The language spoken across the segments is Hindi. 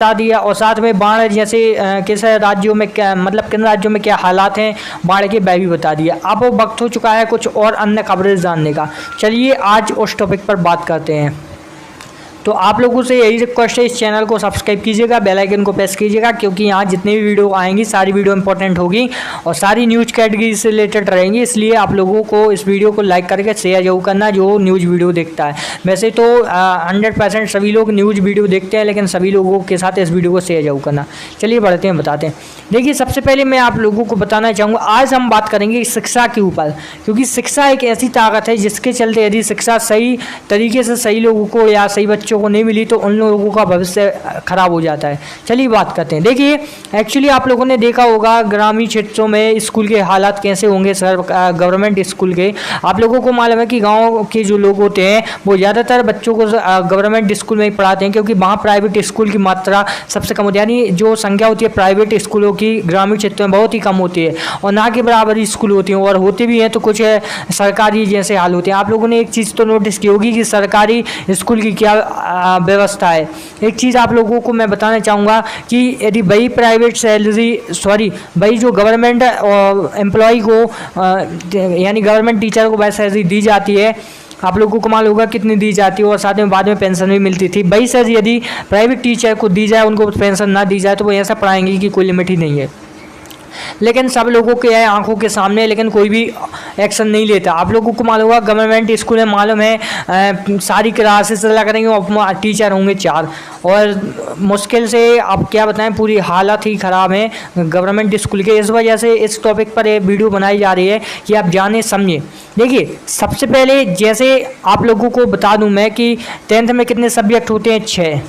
बता दिया, और साथ में बाढ़ जैसे किस राज्यों में क्या, मतलब किन राज्यों में क्या हालात हैं बाढ़ के, वह भी बता दिया। अब वो वक्त हो चुका है कुछ और अन्य खबरें जानने का। चलिए आज उस टॉपिक पर बात करते हैं। तो आप लोगों से यही रिक्वेस्ट है, इस चैनल को सब्सक्राइब कीजिएगा, बेल आइकन को प्रेस कीजिएगा, क्योंकि यहाँ जितनी भी वीडियो आएंगी सारी वीडियो इंपॉर्टेंट होगी और सारी न्यूज़ कैटेगरी से रिलेटेड रहेंगी। इसलिए आप लोगों को इस वीडियो को लाइक करके शेयर जरूर करना जो न्यूज़ वीडियो देखता है। वैसे तो 100% सभी लोग न्यूज़ वीडियो देखते हैं, लेकिन सभी लोगों के साथ इस वीडियो को शेयर जरूर करना। चलिए बढ़ते हैं, बताते हैं। देखिए सबसे पहले मैं आप लोगों को बताना चाहूँगा, आज हम बात करेंगे शिक्षा के ऊपर, क्योंकि शिक्षा एक ऐसी ताकत है जिसके चलते यदि शिक्षा सही तरीके से सही लोगों को या सही बच्चों को नहीं मिली तो उन लोगों का भविष्य खराब हो जाता है। चलिए बात करते हैं। देखिए एक्चुअली आप लोगों ने देखा होगा ग्रामीण क्षेत्रों में स्कूल के हालात कैसे होंगे, गवर्नमेंट स्कूल के। आप लोगों को मालूम है कि गाँव के जो लोग होते हैं वो ज़्यादातर बच्चों को गवर्नमेंट स्कूल में ही पढ़ाते हैं, क्योंकि वहाँ प्राइवेट स्कूल की मात्रा सबसे कम होती है, यानी जो संख्या होती है प्राइवेट स्कूलों की ग्रामीण क्षेत्रों में बहुत ही कम होती है, और ना के बराबर स्कूल होती हैं, और होते भी हैं तो कुछ सरकारी जैसे हाल होते हैं। आप लोगों ने एक चीज़ तो नोटिस की होगी कि सरकारी स्कूल की क्या व्यवस्था है। एक चीज़ आप लोगों को मैं बताना चाहूँगा कि यदि वही प्राइवेट वही जो गवर्नमेंट एम्प्लॉय को यानी गवर्नमेंट टीचर को वैसे सैलरी दी जाती है, आप लोगों को मालूम होगा कितनी दी जाती है, और साथ में बाद में पेंशन भी मिलती थी। वही सैलरी यदि प्राइवेट टीचर को दी जाए, उनको पेंशन ना दी जाए, तो वो ऐसा पढ़ाएंगे कि कोई लिमिट ही नहीं है। लेकिन सब लोगों के आंखों के सामने, लेकिन कोई भी एक्शन नहीं लेता। आप लोगों को मालूम होगा गवर्नमेंट स्कूल में मालूम है सारी क्लासेस लग रही हैं, टीचर होंगे 4, और मुश्किल से आप क्या बताएं पूरी हालत ही ख़राब है गवर्नमेंट स्कूल के। इस वजह से इस टॉपिक पर ये वीडियो बनाई जा रही है कि आप जाने समझें। देखिए सबसे पहले जैसे आप लोगों को बता दूं मैं कि 10th में कितने सब्जेक्ट होते हैं, 6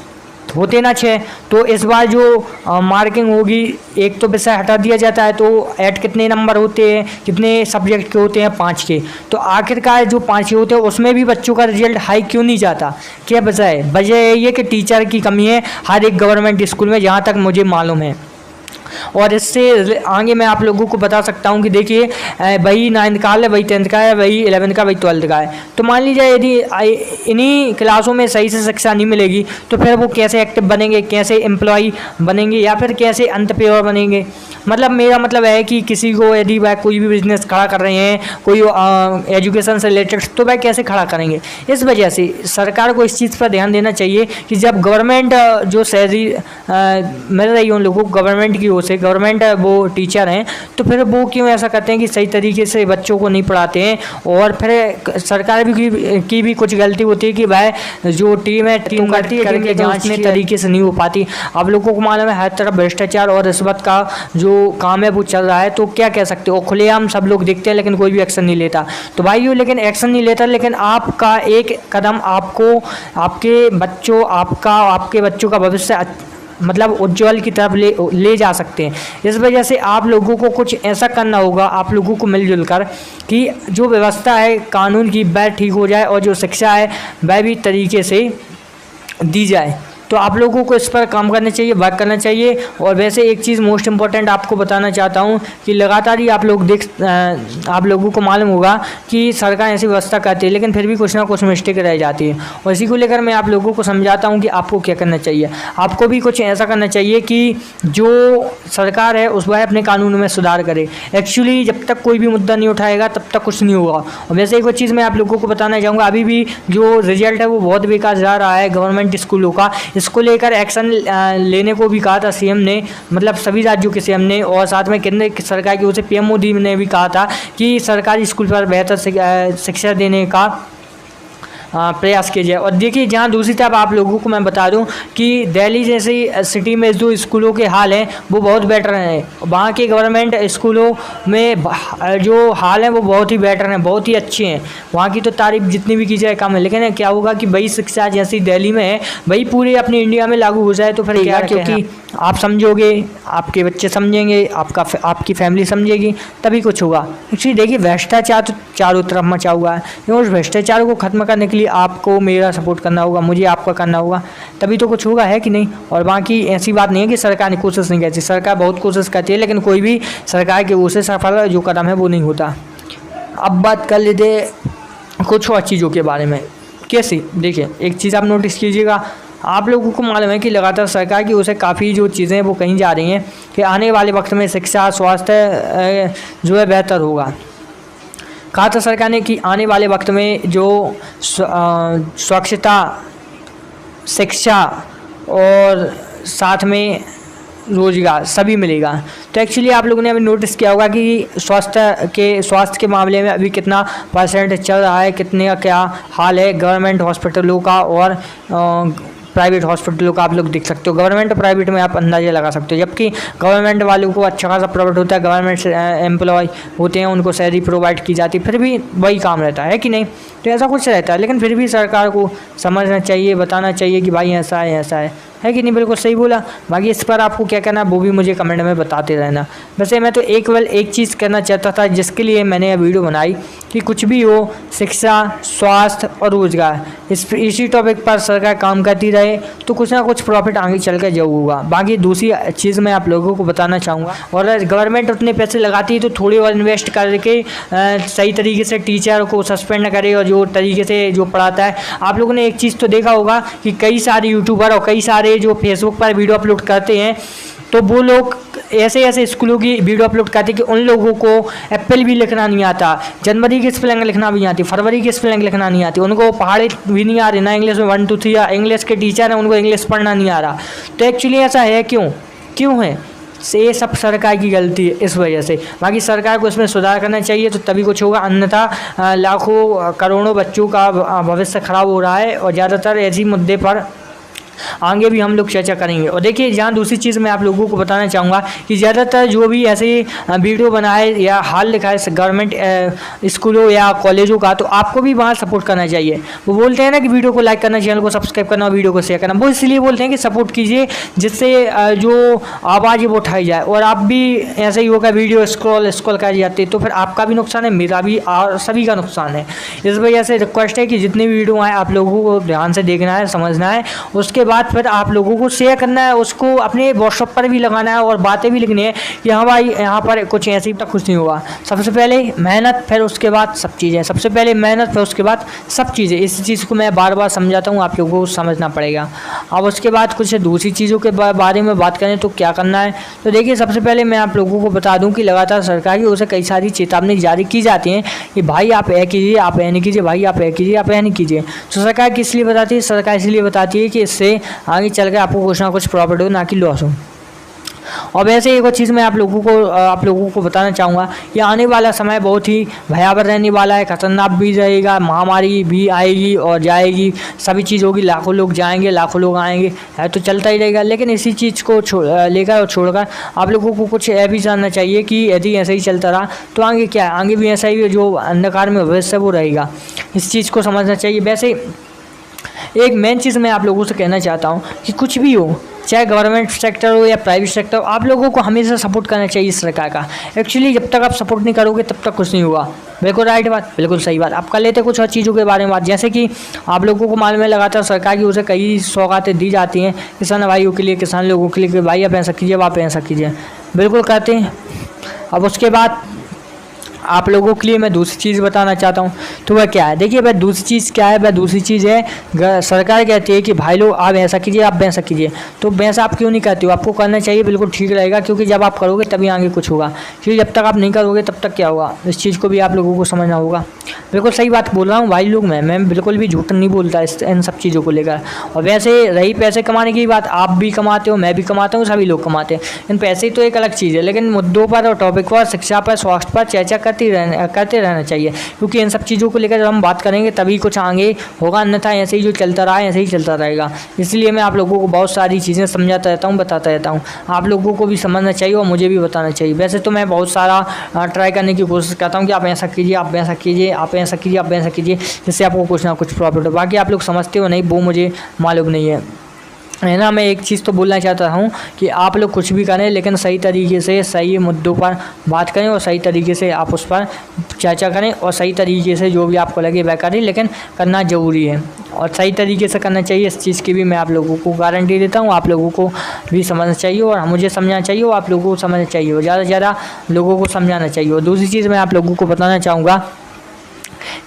होते ना 6। तो इस बार जो मार्किंग होगी, एक तो विषय हटा दिया जाता है, तो ऐट कितने नंबर होते हैं, कितने सब्जेक्ट के होते हैं, 5 के। तो आखिरकार जो 5 के होते हैं उसमें भी बच्चों का रिजल्ट हाई क्यों नहीं जाता, क्या वजह है? वजह यही है कि टीचर की कमी है हर एक गवर्नमेंट स्कूल में, जहाँ तक मुझे मालूम है। और इससे आगे मैं आप लोगों को बता सकता हूं कि देखिए वही 9th का है, वही 10th का है, वही 11th का, वही 12th का है। तो मान लीजिए यदि इन्हीं क्लासों में सही से शिक्षा नहीं मिलेगी तो फिर वो कैसे एक्टिव बनेंगे, कैसे एम्प्लॉय बनेंगे, या फिर कैसे एंटरप्रेन्योर बनेंगे। मतलब मेरा मतलब है कि किसी को यदि वह कोई भी बिजनेस खड़ा कर रहे हैं, कोई एजुकेशन से रिलेटेड, तो वह कैसे खड़ा करेंगे। इस वजह से सरकार को इस चीज़ पर ध्यान देना चाहिए कि जब गवर्नमेंट जो सैलरी मिल रही है उन लोगों को गवर्नमेंट की ओर से, गवर्नमेंट वो टीचर हैं, तो फिर वो क्यों ऐसा करते हैं कि सही तरीके से बच्चों को नहीं पढ़ाते हैं। और फिर सरकार की भी कुछ गलती होती है कि वह जो टीम है टीम करती है कि जाँच में तरीके से नहीं हो पाती। आप लोगों को मालूम है हर तरफ भ्रष्टाचार और रिश्वत का जो काम है वो चल रहा है, तो क्या कह सकते हो, खुलेआम सब लोग देखते हैं लेकिन कोई भी एक्शन नहीं लेता। तो भाइयों लेकिन एक्शन नहीं लेता, लेकिन आपका एक कदम आपको आपके बच्चों का भविष्य मतलब उज्ज्वल की तरफ ले जा सकते हैं। इस वजह से आप लोगों को कुछ ऐसा करना होगा, आप लोगों को मिलजुल कर, कि जो व्यवस्था है कानून की वह ठीक हो जाए और जो शिक्षा है वह भी तरीके से दी जाए। तो आप लोगों को इस पर काम करना चाहिए, वर्क करना चाहिए। और वैसे एक चीज़ मोस्ट इम्पॉर्टेंट आपको बताना चाहता हूँ कि लगातार ही आप लोगों को मालूम होगा कि सरकार ऐसी व्यवस्था करती है, लेकिन फिर भी कुछ ना कुछ मिस्टेक रह जाती है। और इसी को लेकर मैं आप लोगों को समझाता हूँ कि आपको क्या करना चाहिए। आपको भी कुछ ऐसा करना चाहिए कि जो सरकार है उस वह अपने कानूनों में सुधार करे। एक्चुअली जब तक कोई भी मुद्दा नहीं उठाएगा तब तक कुछ नहीं होगा। और वैसे एक चीज़ मैं आप लोगों को बताना चाहूँगा, अभी भी जो रिजल्ट है वो बहुत बेकार जा रहा है गवर्नमेंट स्कूलों का। इसको लेकर एक्शन लेने को भी कहा था सीएम ने, मतलब सभी राज्यों के सीएम ने, और साथ में केंद्र सरकार की ओर से पीएम मोदी ने भी कहा था कि सरकारी स्कूल पर बेहतर शिक्षा देने का प्रयास किया जाए। और देखिए जहाँ दूसरी तरफ आप लोगों को मैं बता दूं कि दिल्ली जैसी सिटी में जो स्कूलों के हाल हैं वो बहुत बेटर हैं। वहाँ के गवर्नमेंट स्कूलों में जो हाल हैं वो बहुत ही बेटर हैं, बहुत ही अच्छे हैं। वहाँ की तो तारीफ जितनी भी की जाए कम है। लेकिन क्या होगा कि वही शिक्षा जैसी दिल्ली में है वही पूरे अपने इंडिया में लागू हो जाए तो फिर क्या, क्योंकि आप समझोगे, आपके बच्चे समझेंगे, आपकी फैमिली समझेगी, तभी कुछ होगा। एक्चुअली देखिए भ्रष्टाचार तो चारों तरफ मचा हुआ है। उस भ्रष्टाचार को खत्म करने के लिए आपको मेरा सपोर्ट करना होगा, मुझे आपका करना होगा, तभी तो कुछ होगा, है कि नहीं। और बाकी ऐसी बात नहीं है कि सरकार ने कोशिश नहीं करती, सरकार बहुत कोशिश करती है, लेकिन कोई भी सरकार की ओर से सफल जो कदम है वो नहीं होता। अब बात कर लेते कुछ और चीज़ों के बारे में। कैसे, देखिए एक चीज़ आप नोटिस कीजिएगा, आप लोगों को मालूम है कि लगातार सरकार की ओर से काफ़ी जो चीज़ें वो कही जा रही हैं कि आने वाले वक्त में शिक्षा स्वास्थ्य जो है बेहतर होगा। कहा था सरकार ने कि आने वाले वक्त में जो स्वच्छता, शिक्षा और साथ में रोजगार सभी मिलेगा। तो एक्चुअली आप लोगों ने अभी नोटिस किया होगा कि स्वास्थ्य के मामले में अभी कितना % चल रहा है, कितने का क्या हाल है गवर्नमेंट हॉस्पिटलों का और प्राइवेट हॉस्पिटलों का। आप लोग देख सकते हो गवर्नमेंट और प्राइवेट में आप अंदाज़ा लगा सकते हो। जबकि गवर्नमेंट वालों को अच्छा खासा प्रॉफिट होता है, गवर्नमेंट एम्प्लॉय होते हैं, उनको सैलरी प्रोवाइड की जाती है, फिर भी वही काम रहता है कि नहीं। तो ऐसा कुछ रहता है, लेकिन फिर भी सरकार को समझना चाहिए, बताना चाहिए कि भाई ऐसा है कि नहीं। बिल्कुल सही बोला। बाकी इस पर आपको क्या कहना वो भी मुझे कमेंट में बताते रहना। वैसे मैं तो एक चीज़ करना चाहता था जिसके लिए मैंने यह वीडियो बनाई कि कुछ भी हो, शिक्षा, स्वास्थ्य और रोजगार, इसी टॉपिक पर सरकार काम करती रहे तो कुछ ना कुछ प्रॉफिट आगे चल कर जरूर होगा। बाकी दूसरी चीज़ मैं आप लोगों को बताना चाहूँगा, और गवर्नमेंट उतने पैसे लगाती है तो थोड़ी और इन्वेस्ट करके सही तरीके से टीचर को सस्पेंड न करे और जो तरीके से जो पढ़ाता है। आप लोगों ने एक चीज़ तो देखा होगा कि कई सारे यूट्यूबर और कई सारे जो फेसबुक पर वीडियो अपलोड करते हैं तो वो लोग ऐसे स्कूलों की वीडियो अपलोड करते हैं कि उन लोगों को एप्पल भी लिखना नहीं आता, जनवरी की स्पेलिंग लिखना भी नहीं आती, फरवरी की स्पेलिंग लिखना नहीं आती, उनको पहाड़ी भी नहीं आ रही ना इंग्लिश में 1 2 3 या इंग्लिश के टीचर हैं उनको इंग्लिश पढ़ना नहीं आ रहा। तो एक्चुअली ऐसा है क्यों है से ये सब सरकार की गलती है इस वजह से। बाकी सरकार को इसमें सुधार करना चाहिए तो तभी कुछ होगा, अन्यथा लाखों करोड़ों बच्चों का भविष्य खराब हो रहा है। और ज़्यादातर ऐसी मुद्दे पर आगे भी हम लोग चर्चा करेंगे। और देखिए जहाँ दूसरी चीज़ मैं आप लोगों को बताना चाहूँगा कि ज़्यादातर जो भी ऐसे वीडियो बनाए या हाल लिखा है गवर्नमेंट स्कूलों या कॉलेजों का, तो आपको भी वहाँ सपोर्ट करना चाहिए। वो बोलते हैं ना कि वीडियो को लाइक करना, चैनल को सब्सक्राइब करना, वीडियो को शेयर करना, वो इसलिए बोलते हैं कि सपोर्ट कीजिए जिससे जो आवाज़ है वो उठाई जाए। और आप भी ऐसे ही होगा वीडियो स्क्रॉल कर जाते तो फिर आपका भी नुकसान है, मेरा भी और सभी का नुकसान है। इस वजह से रिक्वेस्ट है कि जितनी वीडियो आए आप लोगों को ध्यान से देखना है, समझना है, उसके बाद फिर आप लोगों को शेयर करना है, उसको अपने व्हाट्सएप पर भी लगाना है और बातें भी लिखनी है कि हाँ भाई यहाँ पर कुछ ऐसी तक कुछ नहीं हुआ। सबसे पहले मेहनत फिर उसके बाद सब चीज़ें, सबसे पहले मेहनत फिर उसके बाद सब चीज़ें। इस चीज़ को मैं बार बार समझाता हूँ, आप लोगों को समझना पड़ेगा। अब उसके बाद कुछ दूसरी चीज़ों के बारे में बात करें तो क्या करना है, तो देखिए सबसे पहले मैं आप लोगों को बता दूँ कि लगातार सरकार की ओर से कई सारी चेतावनी जारी की जाती हैं कि भाई आप ऐ कीजिए, आप ऐ नहीं कीजिए, भाई आप ऐ कीजिए, आप ऐ नहीं कीजिए। तो सरकार किस लिए बताती है? सरकार इसलिए बताती है कि इससे आगे चल के आपको कुछ ना कुछ प्रॉफिट हो, ना कि लॉस हो। और वैसे एक और चीज़ मैं आप लोगों को बताना चाहूँगा कि आने वाला समय बहुत ही भयावह रहने वाला है, खतरनाक भी रहेगा, महामारी भी आएगी और जाएगी, सभी चीज़ होगी, लाखों लोग जाएंगे, लाखों लोग आएंगे, है तो चलता ही रहेगा। लेकिन इसी चीज़ को लेकर और छोड़कर आप लोगों को कुछ यह भी जानना चाहिए कि यदि ऐसे ही चलता रहा तो आगे क्या है, आगे भी ऐसा ही जो अंधकार में भविष्य वो रहेगा। इस चीज़ को समझना चाहिए। वैसे एक मेन चीज़ मैं आप लोगों से कहना चाहता हूँ कि कुछ भी हो, चाहे गवर्नमेंट सेक्टर हो या प्राइवेट सेक्टर हो, आप लोगों को हमेशा सपोर्ट करना चाहिए सरकार का। एक्चुअली जब तक आप सपोर्ट नहीं करोगे तब तक कुछ नहीं होगा। बिल्कुल राइट बात, बिल्कुल सही बात। आप कर लेते कुछ और चीज़ों के बारे में बात, जैसे कि आप लोगों को मालूम है लगातार सरकार की ओर से कई सौगातें दी जाती हैं किसान भाइयों के लिए, किसान लोगों के लिए कि भाई आप ऐसा कीजिए, आप ऐसा कीजिए, बिल्कुल करते हैं। अब उसके बाद आप लोगों के लिए मैं दूसरी चीज़ बताना चाहता हूँ, तो वह क्या है? देखिए वह दूसरी चीज़ क्या है? वह दूसरी चीज़ है सरकार कहती है कि भाई लोग आप ऐसा कीजिए, आप वैसा कीजिए। तो वैसा आप क्यों नहीं करते हो? आपको करना चाहिए, बिल्कुल ठीक रहेगा, क्योंकि जब आप करोगे तभी आगे कुछ होगा, क्योंकि जब तक आप नहीं करोगे तब तक क्या होगा, इस चीज़ को भी आप लोगों को समझना होगा। बिल्कुल सही बात बोल रहा हूँ भाई लोग, मैं बिल्कुल भी झूठ नहीं बोलता इन सब चीज़ों को लेकर। और वैसे रही पैसे कमाने की बात, आप भी कमाते हो, मैं भी कमाता हूँ, सभी लोग कमाते हैं, इन पैसे तो एक अलग चीज़ है, लेकिन मुद्दों पर और टॉपिक पर, शिक्षा पर, स्वास्थ्य पर चर्चा करते रहना चाहिए, क्योंकि इन सब चीज़ों को लेकर जब हम बात करेंगे तभी कुछ आगे होगा, अन्यथा ऐसे ही जो चलता रहा है ऐसे ही चलता रहेगा। इसलिए मैं आप लोगों को बहुत सारी चीज़ें समझाता रहता हूँ, बताता रहता हूँ, आप लोगों को भी समझना चाहिए और मुझे भी बताना चाहिए। वैसे तो मैं बहुत सारा ट्राई करने की कोशिश करता हूँ कि आप ऐसा कीजिए, आप वैसा कीजिए, आप ऐसा कीजिए, आप वैसा कीजिए, जिससे आपको कुछ ना कुछ प्रॉफिट हो। बाकी आप लोग समझते हो नहीं वो मुझे मालूम नहीं है ना। मैं एक चीज़ तो बोलना चाहता हूँ कि आप लोग कुछ भी करें लेकिन सही तरीके से सही मुद्दों पर बात करें और सही तरीके से आप उस पर चर्चा करें और सही तरीके से जो भी आपको लगे वह करें, लेकिन करना ज़रूरी है और सही तरीके से करना चाहिए। इस चीज़ की भी मैं आप लोगों को गारंटी देता हूँ। आप लोगों को भी समझना चाहिए और मुझे समझना चाहिए और आप लोगों को समझना चाहिए और ज़्यादा से ज़्यादा लोगों को समझाना चाहिए। और दूसरी चीज़ मैं आप लोगों को बताना चाहूँगा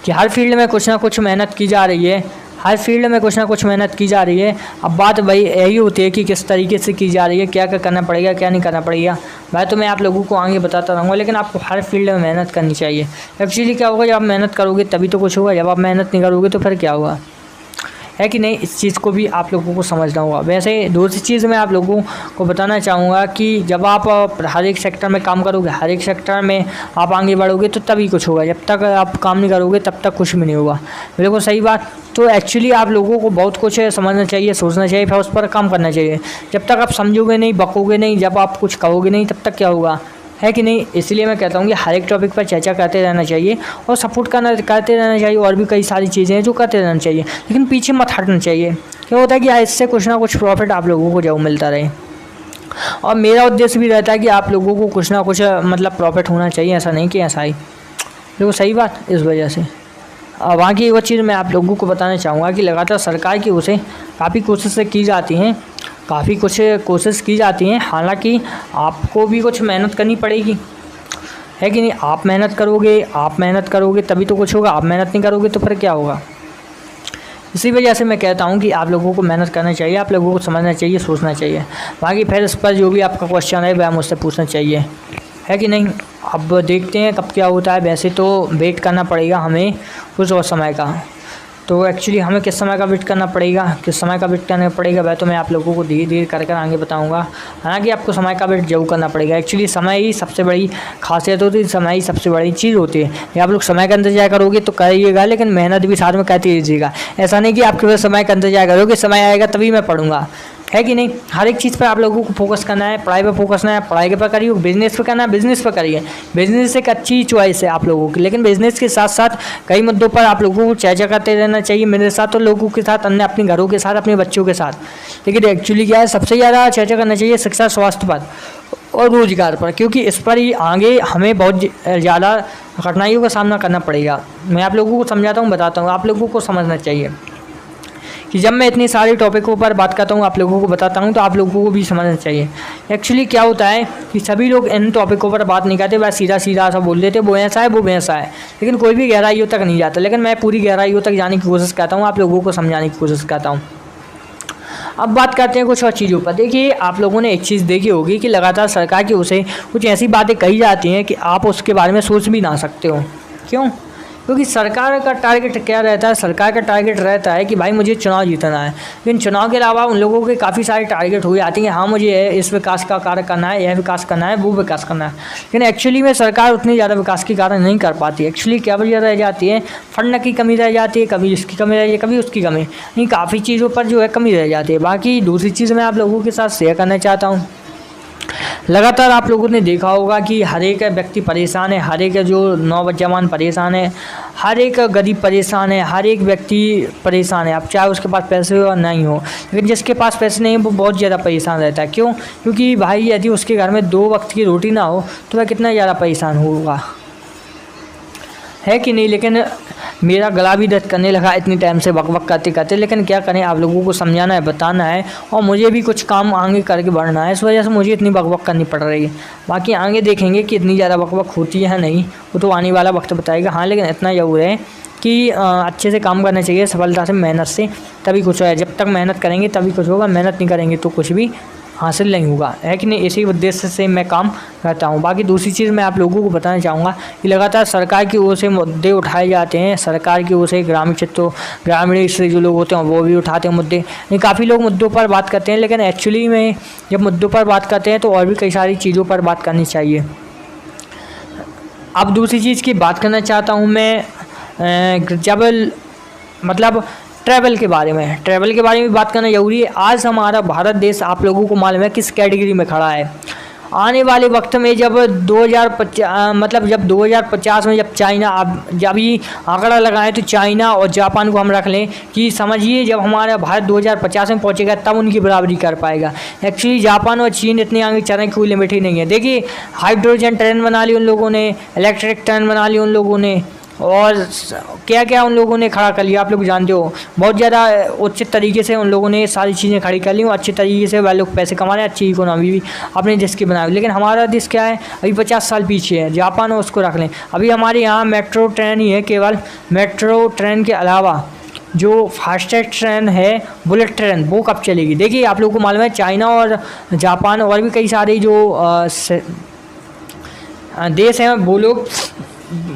कि हर फील्ड में कुछ ना कुछ मेहनत की जा रही है, हर फील्ड में कुछ ना कुछ मेहनत की जा रही है। अब बात वही यही होती है कि किस तरीके से की जा रही है, क्या क्या करना पड़ेगा, क्या नहीं करना पड़ेगा। मैं तो मैं आप लोगों को आगे बताता रहूँगा, लेकिन आपको हर फील्ड में मेहनत करनी चाहिए। एक्चुअली क्या होगा, जब आप मेहनत करोगे तभी तो कुछ होगा, जब आप मेहनत नहीं करोगे तो फिर क्या होगा, है कि नहीं। इस चीज़ को भी आप लोगों को समझना होगा। वैसे दूसरी चीज़ मैं आप लोगों को बताना चाहूँगा कि जब आप हर एक सेक्टर में काम करोगे, हर एक सेक्टर में आप आगे बढ़ोगे तो तभी कुछ होगा। जब तक आप काम नहीं करोगे तब तक कुछ भी नहीं होगा। बिल्कुल सही बात। तो एक्चुअली आप लोगों को बहुत कुछ समझना चाहिए, सोचना चाहिए, फिर उस पर काम करना चाहिए। जब तक आप समझोगे नहीं, बकोगे नहीं, जब आप कुछ कहोगे नहीं, तब तक क्या होगा, है कि नहीं। इसलिए मैं कहता हूँ कि हर एक टॉपिक पर चर्चा करते रहना चाहिए और सपोर्ट करते रहना चाहिए। और भी कई सारी चीज़ें हैं जो करते रहना चाहिए, लेकिन पीछे मत हटना चाहिए। क्या होता है कि इससे कुछ ना कुछ प्रॉफिट आप लोगों को जरूर मिलता रहे। और मेरा उद्देश्य भी रहता है कि आप लोगों को कुछ ना कुछ मतलब प्रॉफिट होना चाहिए, ऐसा नहीं कि ऐसा ही। देखो सही बात। इस वजह से वहाँ की एक और चीज़ मैं आप लोगों को बताना चाहूँगा कि लगातार सरकार की ओर से काफ़ी कोशिशें की जाती हैं, काफ़ी कुछ कोशिश की जाती हैं। हालांकि आपको भी कुछ मेहनत करनी पड़ेगी, है कि नहीं। आप मेहनत करोगे तभी तो कुछ होगा। आप मेहनत नहीं करोगे तो फिर क्या होगा। इसी वजह से मैं कहता हूँ कि आप लोगों को मेहनत करना चाहिए, आप लोगों को समझना चाहिए, सोचना चाहिए। बाकी फिर इस पर जो भी आपका क्वेश्चन है वह मुझसे पूछना चाहिए, है कि नहीं। अब देखते हैं कब क्या होता है। वैसे तो वेट करना पड़ेगा हमें कुछ और समय का। तो एक्चुअली हमें किस समय का वेट करना पड़ेगा, वह तो मैं आप लोगों को धीरे धीरे कर आगे बताऊंगा। हालांकि आपको समय का वेट जरूर करना पड़ेगा। एक्चुअली समय ही सबसे बड़ी खासियत होती है, समय ही सबसे बड़ी चीज़ होती है। ये आप लोग समय का इंतजार करोगे तो करिएगा, लेकिन मेहनत भी साथ में करते रहिएगा। ऐसा नहीं कि आप केवल समय का इंतजार करोगे, समय आएगा तभी मैं पढ़ूंगा, है कि नहीं। हर एक चीज़ पर आप लोगों को फोकस करना है। पढ़ाई पर फोकस करना है, पढ़ाई के पर करिए। बिजनेस पर करना है, बिजनेस पर करिए। बिजनेस एक अच्छी चॉइस है आप लोगों की, लेकिन बिजनेस के साथ साथ कई मुद्दों पर आप लोगों को चर्चा करते रहना चाहिए, मेरे साथ और लोगों के साथ, अन्य अपने घरों के साथ, अपने बच्चों के साथ। लेकिन एक्चुअली क्या है, सबसे ज़्यादा चर्चा करना चाहिए शिक्षा, स्वास्थ्य पर और रोजगार पर, क्योंकि इस पर ही आगे हमें बहुत ज़्यादा कठिनाइयों का सामना करना पड़ेगा। मैं आप लोगों को समझाता हूँ, बताता हूँ, आप लोगों को समझना चाहिए कि जब मैं इतनी सारी टॉपिकों पर बात करता हूँ, आप लोगों को बताता हूँ, तो आप लोगों को भी समझना चाहिए। एक्चुअली क्या होता है कि सभी लोग इन टॉपिकों पर बात नहीं करते, वह सीधा सीधा सा बोल देते, वो ऐसा है, वो वैसा है, लेकिन कोई भी गहराइयों तक नहीं जाता। लेकिन मैं पूरी गहराइयों तक जाने की कोशिश करता हूँ, आप लोगों को समझाने की कोशिश करता हूँ। अब बात करते हैं कुछ और चीज़ों पर। देखिए, आप लोगों ने एक चीज़ देखी होगी कि लगातार सरकार की ओर से कुछ ऐसी बातें कही जाती हैं कि आप उसके बारे में सोच भी ना सकते हो। क्यों? क्योंकि सरकार का टारगेट क्या रहता है, सरकार का टारगेट रहता है कि भाई मुझे चुनाव जीतना है। लेकिन चुनाव के अलावा उन लोगों के काफ़ी सारे टारगेट हो जाते हैं कि हाँ मुझे इस विकास का कार्य करना है, यह विकास करना है, वो विकास करना है। लेकिन एक्चुअली में सरकार उतनी ज़्यादा विकास की कार्य नहीं कर पाती। एक्चुअली क्या वजह रह जाती है, फंड की कमी रह जाती है, कभी इसकी कमी रह जाती है, कभी उसकी कमी, नहीं काफ़ी चीज़ों पर जो है कमी रह जाती है। बाकी दूसरी चीज़ मैं आप लोगों के साथ शेयर करना चाहता हूँ। लगातार आप लोगों ने देखा होगा कि हर एक व्यक्ति परेशान है, हर एक जो नौजवान परेशान है, हर एक गरीब परेशान है, हर एक व्यक्ति परेशान है। अब चाहे उसके पास पैसे हो या नहीं हो, लेकिन जिसके पास पैसे नहीं है वो बहुत ज़्यादा परेशान रहता है। क्यों? क्योंकि भाई यदि उसके घर में 2 वक्त की रोटी ना हो तो वह कितना ज़्यादा परेशान होगा, है कि नहीं। लेकिन मेरा गला भी दर्द करने लगा इतनी टाइम से बक करते करते, लेकिन क्या करें, आप लोगों को समझाना है, बताना है, और मुझे भी कुछ काम आगे करके बढ़ना है। इस वजह से मुझे इतनी बक करनी पड़ रही है। बाकी आगे देखेंगे कि इतनी ज़्यादा बक होती है नहीं, वो तो आने वाला वक्त बताएगा। हाँ, लेकिन इतना ज़रूर है कि अच्छे से काम करना चाहिए, सफलता से, मेहनत से, तभी कुछ है। जब तक मेहनत करेंगे तभी कुछ होगा, मेहनत नहीं करेंगे तो कुछ भी हासिल नहीं होगा, है कि नहीं। इसी उद्देश्य से मैं काम करता हूँ। बाकी दूसरी चीज़ मैं आप लोगों को बताना चाहूँगा कि लगातार सरकार की ओर से मुद्दे उठाए जाते हैं। सरकार की ओर से ग्रामीण से जो लोग होते हैं वो भी उठाते हैं मुद्दे। नहीं, काफ़ी लोग मुद्दों पर बात करते हैं, लेकिन एक्चुअली में जब मुद्दों पर बात करते हैं तो और भी कई सारी चीज़ों पर बात करनी चाहिए। अब दूसरी चीज़ की बात करना चाहता हूँ मैं, जब मतलब ट्रैवल के बारे में बात करना जरूरी है। आज हमारा भारत देश आप लोगों को मालूम है किस कैटेगरी में खड़ा है। आने वाले वक्त में जब 2050 में जब चाइना, अब जब ये आंकड़ा लगाएं तो चाइना और जापान को हम रख लें कि समझिए जब हमारा भारत 2050 में पहुंचेगा तब उनकी बराबरी कर पाएगा। एक्चुअली जापान और चीन इतने आगे चलने की कोई लिमिट ही नहीं है। देखिए, हाइड्रोजन ट्रेन बना ली उन लोगों ने, इलेक्ट्रिक ट्रेन बना ली उन लोगों ने, और क्या क्या उन लोगों ने खड़ा कर लिया आप लोग जानते हो। बहुत ज़्यादा उचित तरीके से उन लोगों ने सारी चीज़ें खड़ी कर ली और अच्छे तरीके से वह लोग पैसे कमा रहे हैं, अच्छी इकोनॉमी भी अपने देश की बना। लेकिन हमारा देश क्या है, अभी 50 साल पीछे है। जापान उसको रख लें, अभी हमारे यहाँ मेट्रो ट्रेन ही है, केवल मेट्रो ट्रेन के अलावा जो फास्टेस्ट ट्रेन है बुलेट ट्रेन, वो कब चलेगी। देखिए आप लोगों को मालूम है चाइना और जापान और भी कई सारे जो देश हैं वो लोग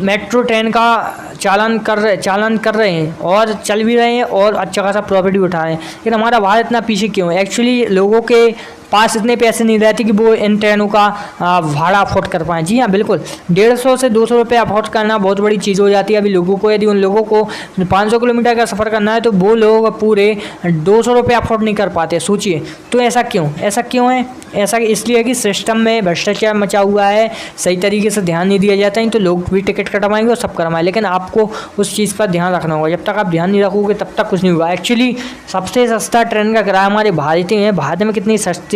मेट्रो ट्रेन का चालन कर रहे हैं और चल भी रहे हैं और अच्छा खासा प्रॉफिट भी उठा रहे हैं। लेकिन हमारा भारत इतना पीछे क्यों है। एक्चुअली लोगों के पास इतने पैसे नहीं रहते कि वो इन ट्रेनों का भाड़ा अफोर्ड कर पाएँ। जी हाँ बिल्कुल, 150 से 200 रुपये अफोर्ड करना बहुत बड़ी चीज़ हो जाती है अभी लोगों को। यदि उन लोगों को 500 किलोमीटर का सफ़र करना है तो वो लोग पूरे 200 रुपये अफोर्ड नहीं कर पाते। सोचिए तो ऐसा क्यों है। ऐसा इसलिए कि सिस्टम में भ्रष्टाचार मचा हुआ है, सही तरीके से ध्यान नहीं दिया जाता है। तो लोग भी टिकट कटवाएंगे और सब करवाएं, लेकिन आपको उस चीज़ पर ध्यान रखना होगा। जब तक आप ध्यान नहीं रखोगे तब तक कुछ नहीं होगा। एक्चुअली सबसे सस्ता ट्रेन का किराया हमारे भारत में है। भारत में कितनी सस्ती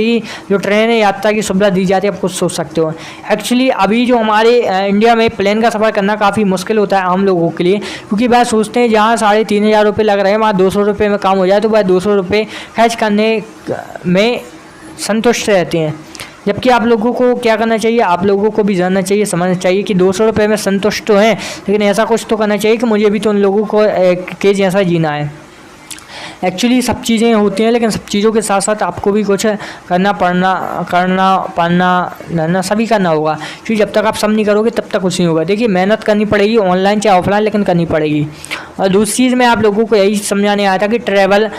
जो ट्रेन है यात्रा की सुविधा दी जाती है, आप कुछ सोच सकते हो। एक्चुअली अभी जो हमारे इंडिया में प्लेन का सफ़र करना काफ़ी मुश्किल होता है आम लोगों के लिए, क्योंकि वह सोचते हैं जहाँ 3,500 रुपये लग रहे हैं वहाँ 200 रुपये में काम हो जाए, तो वह 200 रुपये खर्च करने में संतुष्ट रहते हैं। जबकि आप लोगों को क्या करना चाहिए, आप लोगों को भी जानना चाहिए, समझना चाहिए कि 200 रुपये में संतुष्ट तो हैं, लेकिन ऐसा कुछ तो करना चाहिए कि मुझे भी तो उन लोगों को के जैसा जीना है। एक्चुअली सब चीज़ें होती हैं, लेकिन सब चीज़ों के साथ साथ आपको भी कुछ करना सभी करना होगा, क्योंकि जब तक आप सब नहीं करोगे तब तक कुछ नहीं होगा। देखिए मेहनत करनी पड़ेगी, ऑनलाइन चाहे ऑफलाइन, लेकिन करनी पड़ेगी। और दूसरी चीज़ मैं आप लोगों को यही समझाने आया था कि ट्रैवल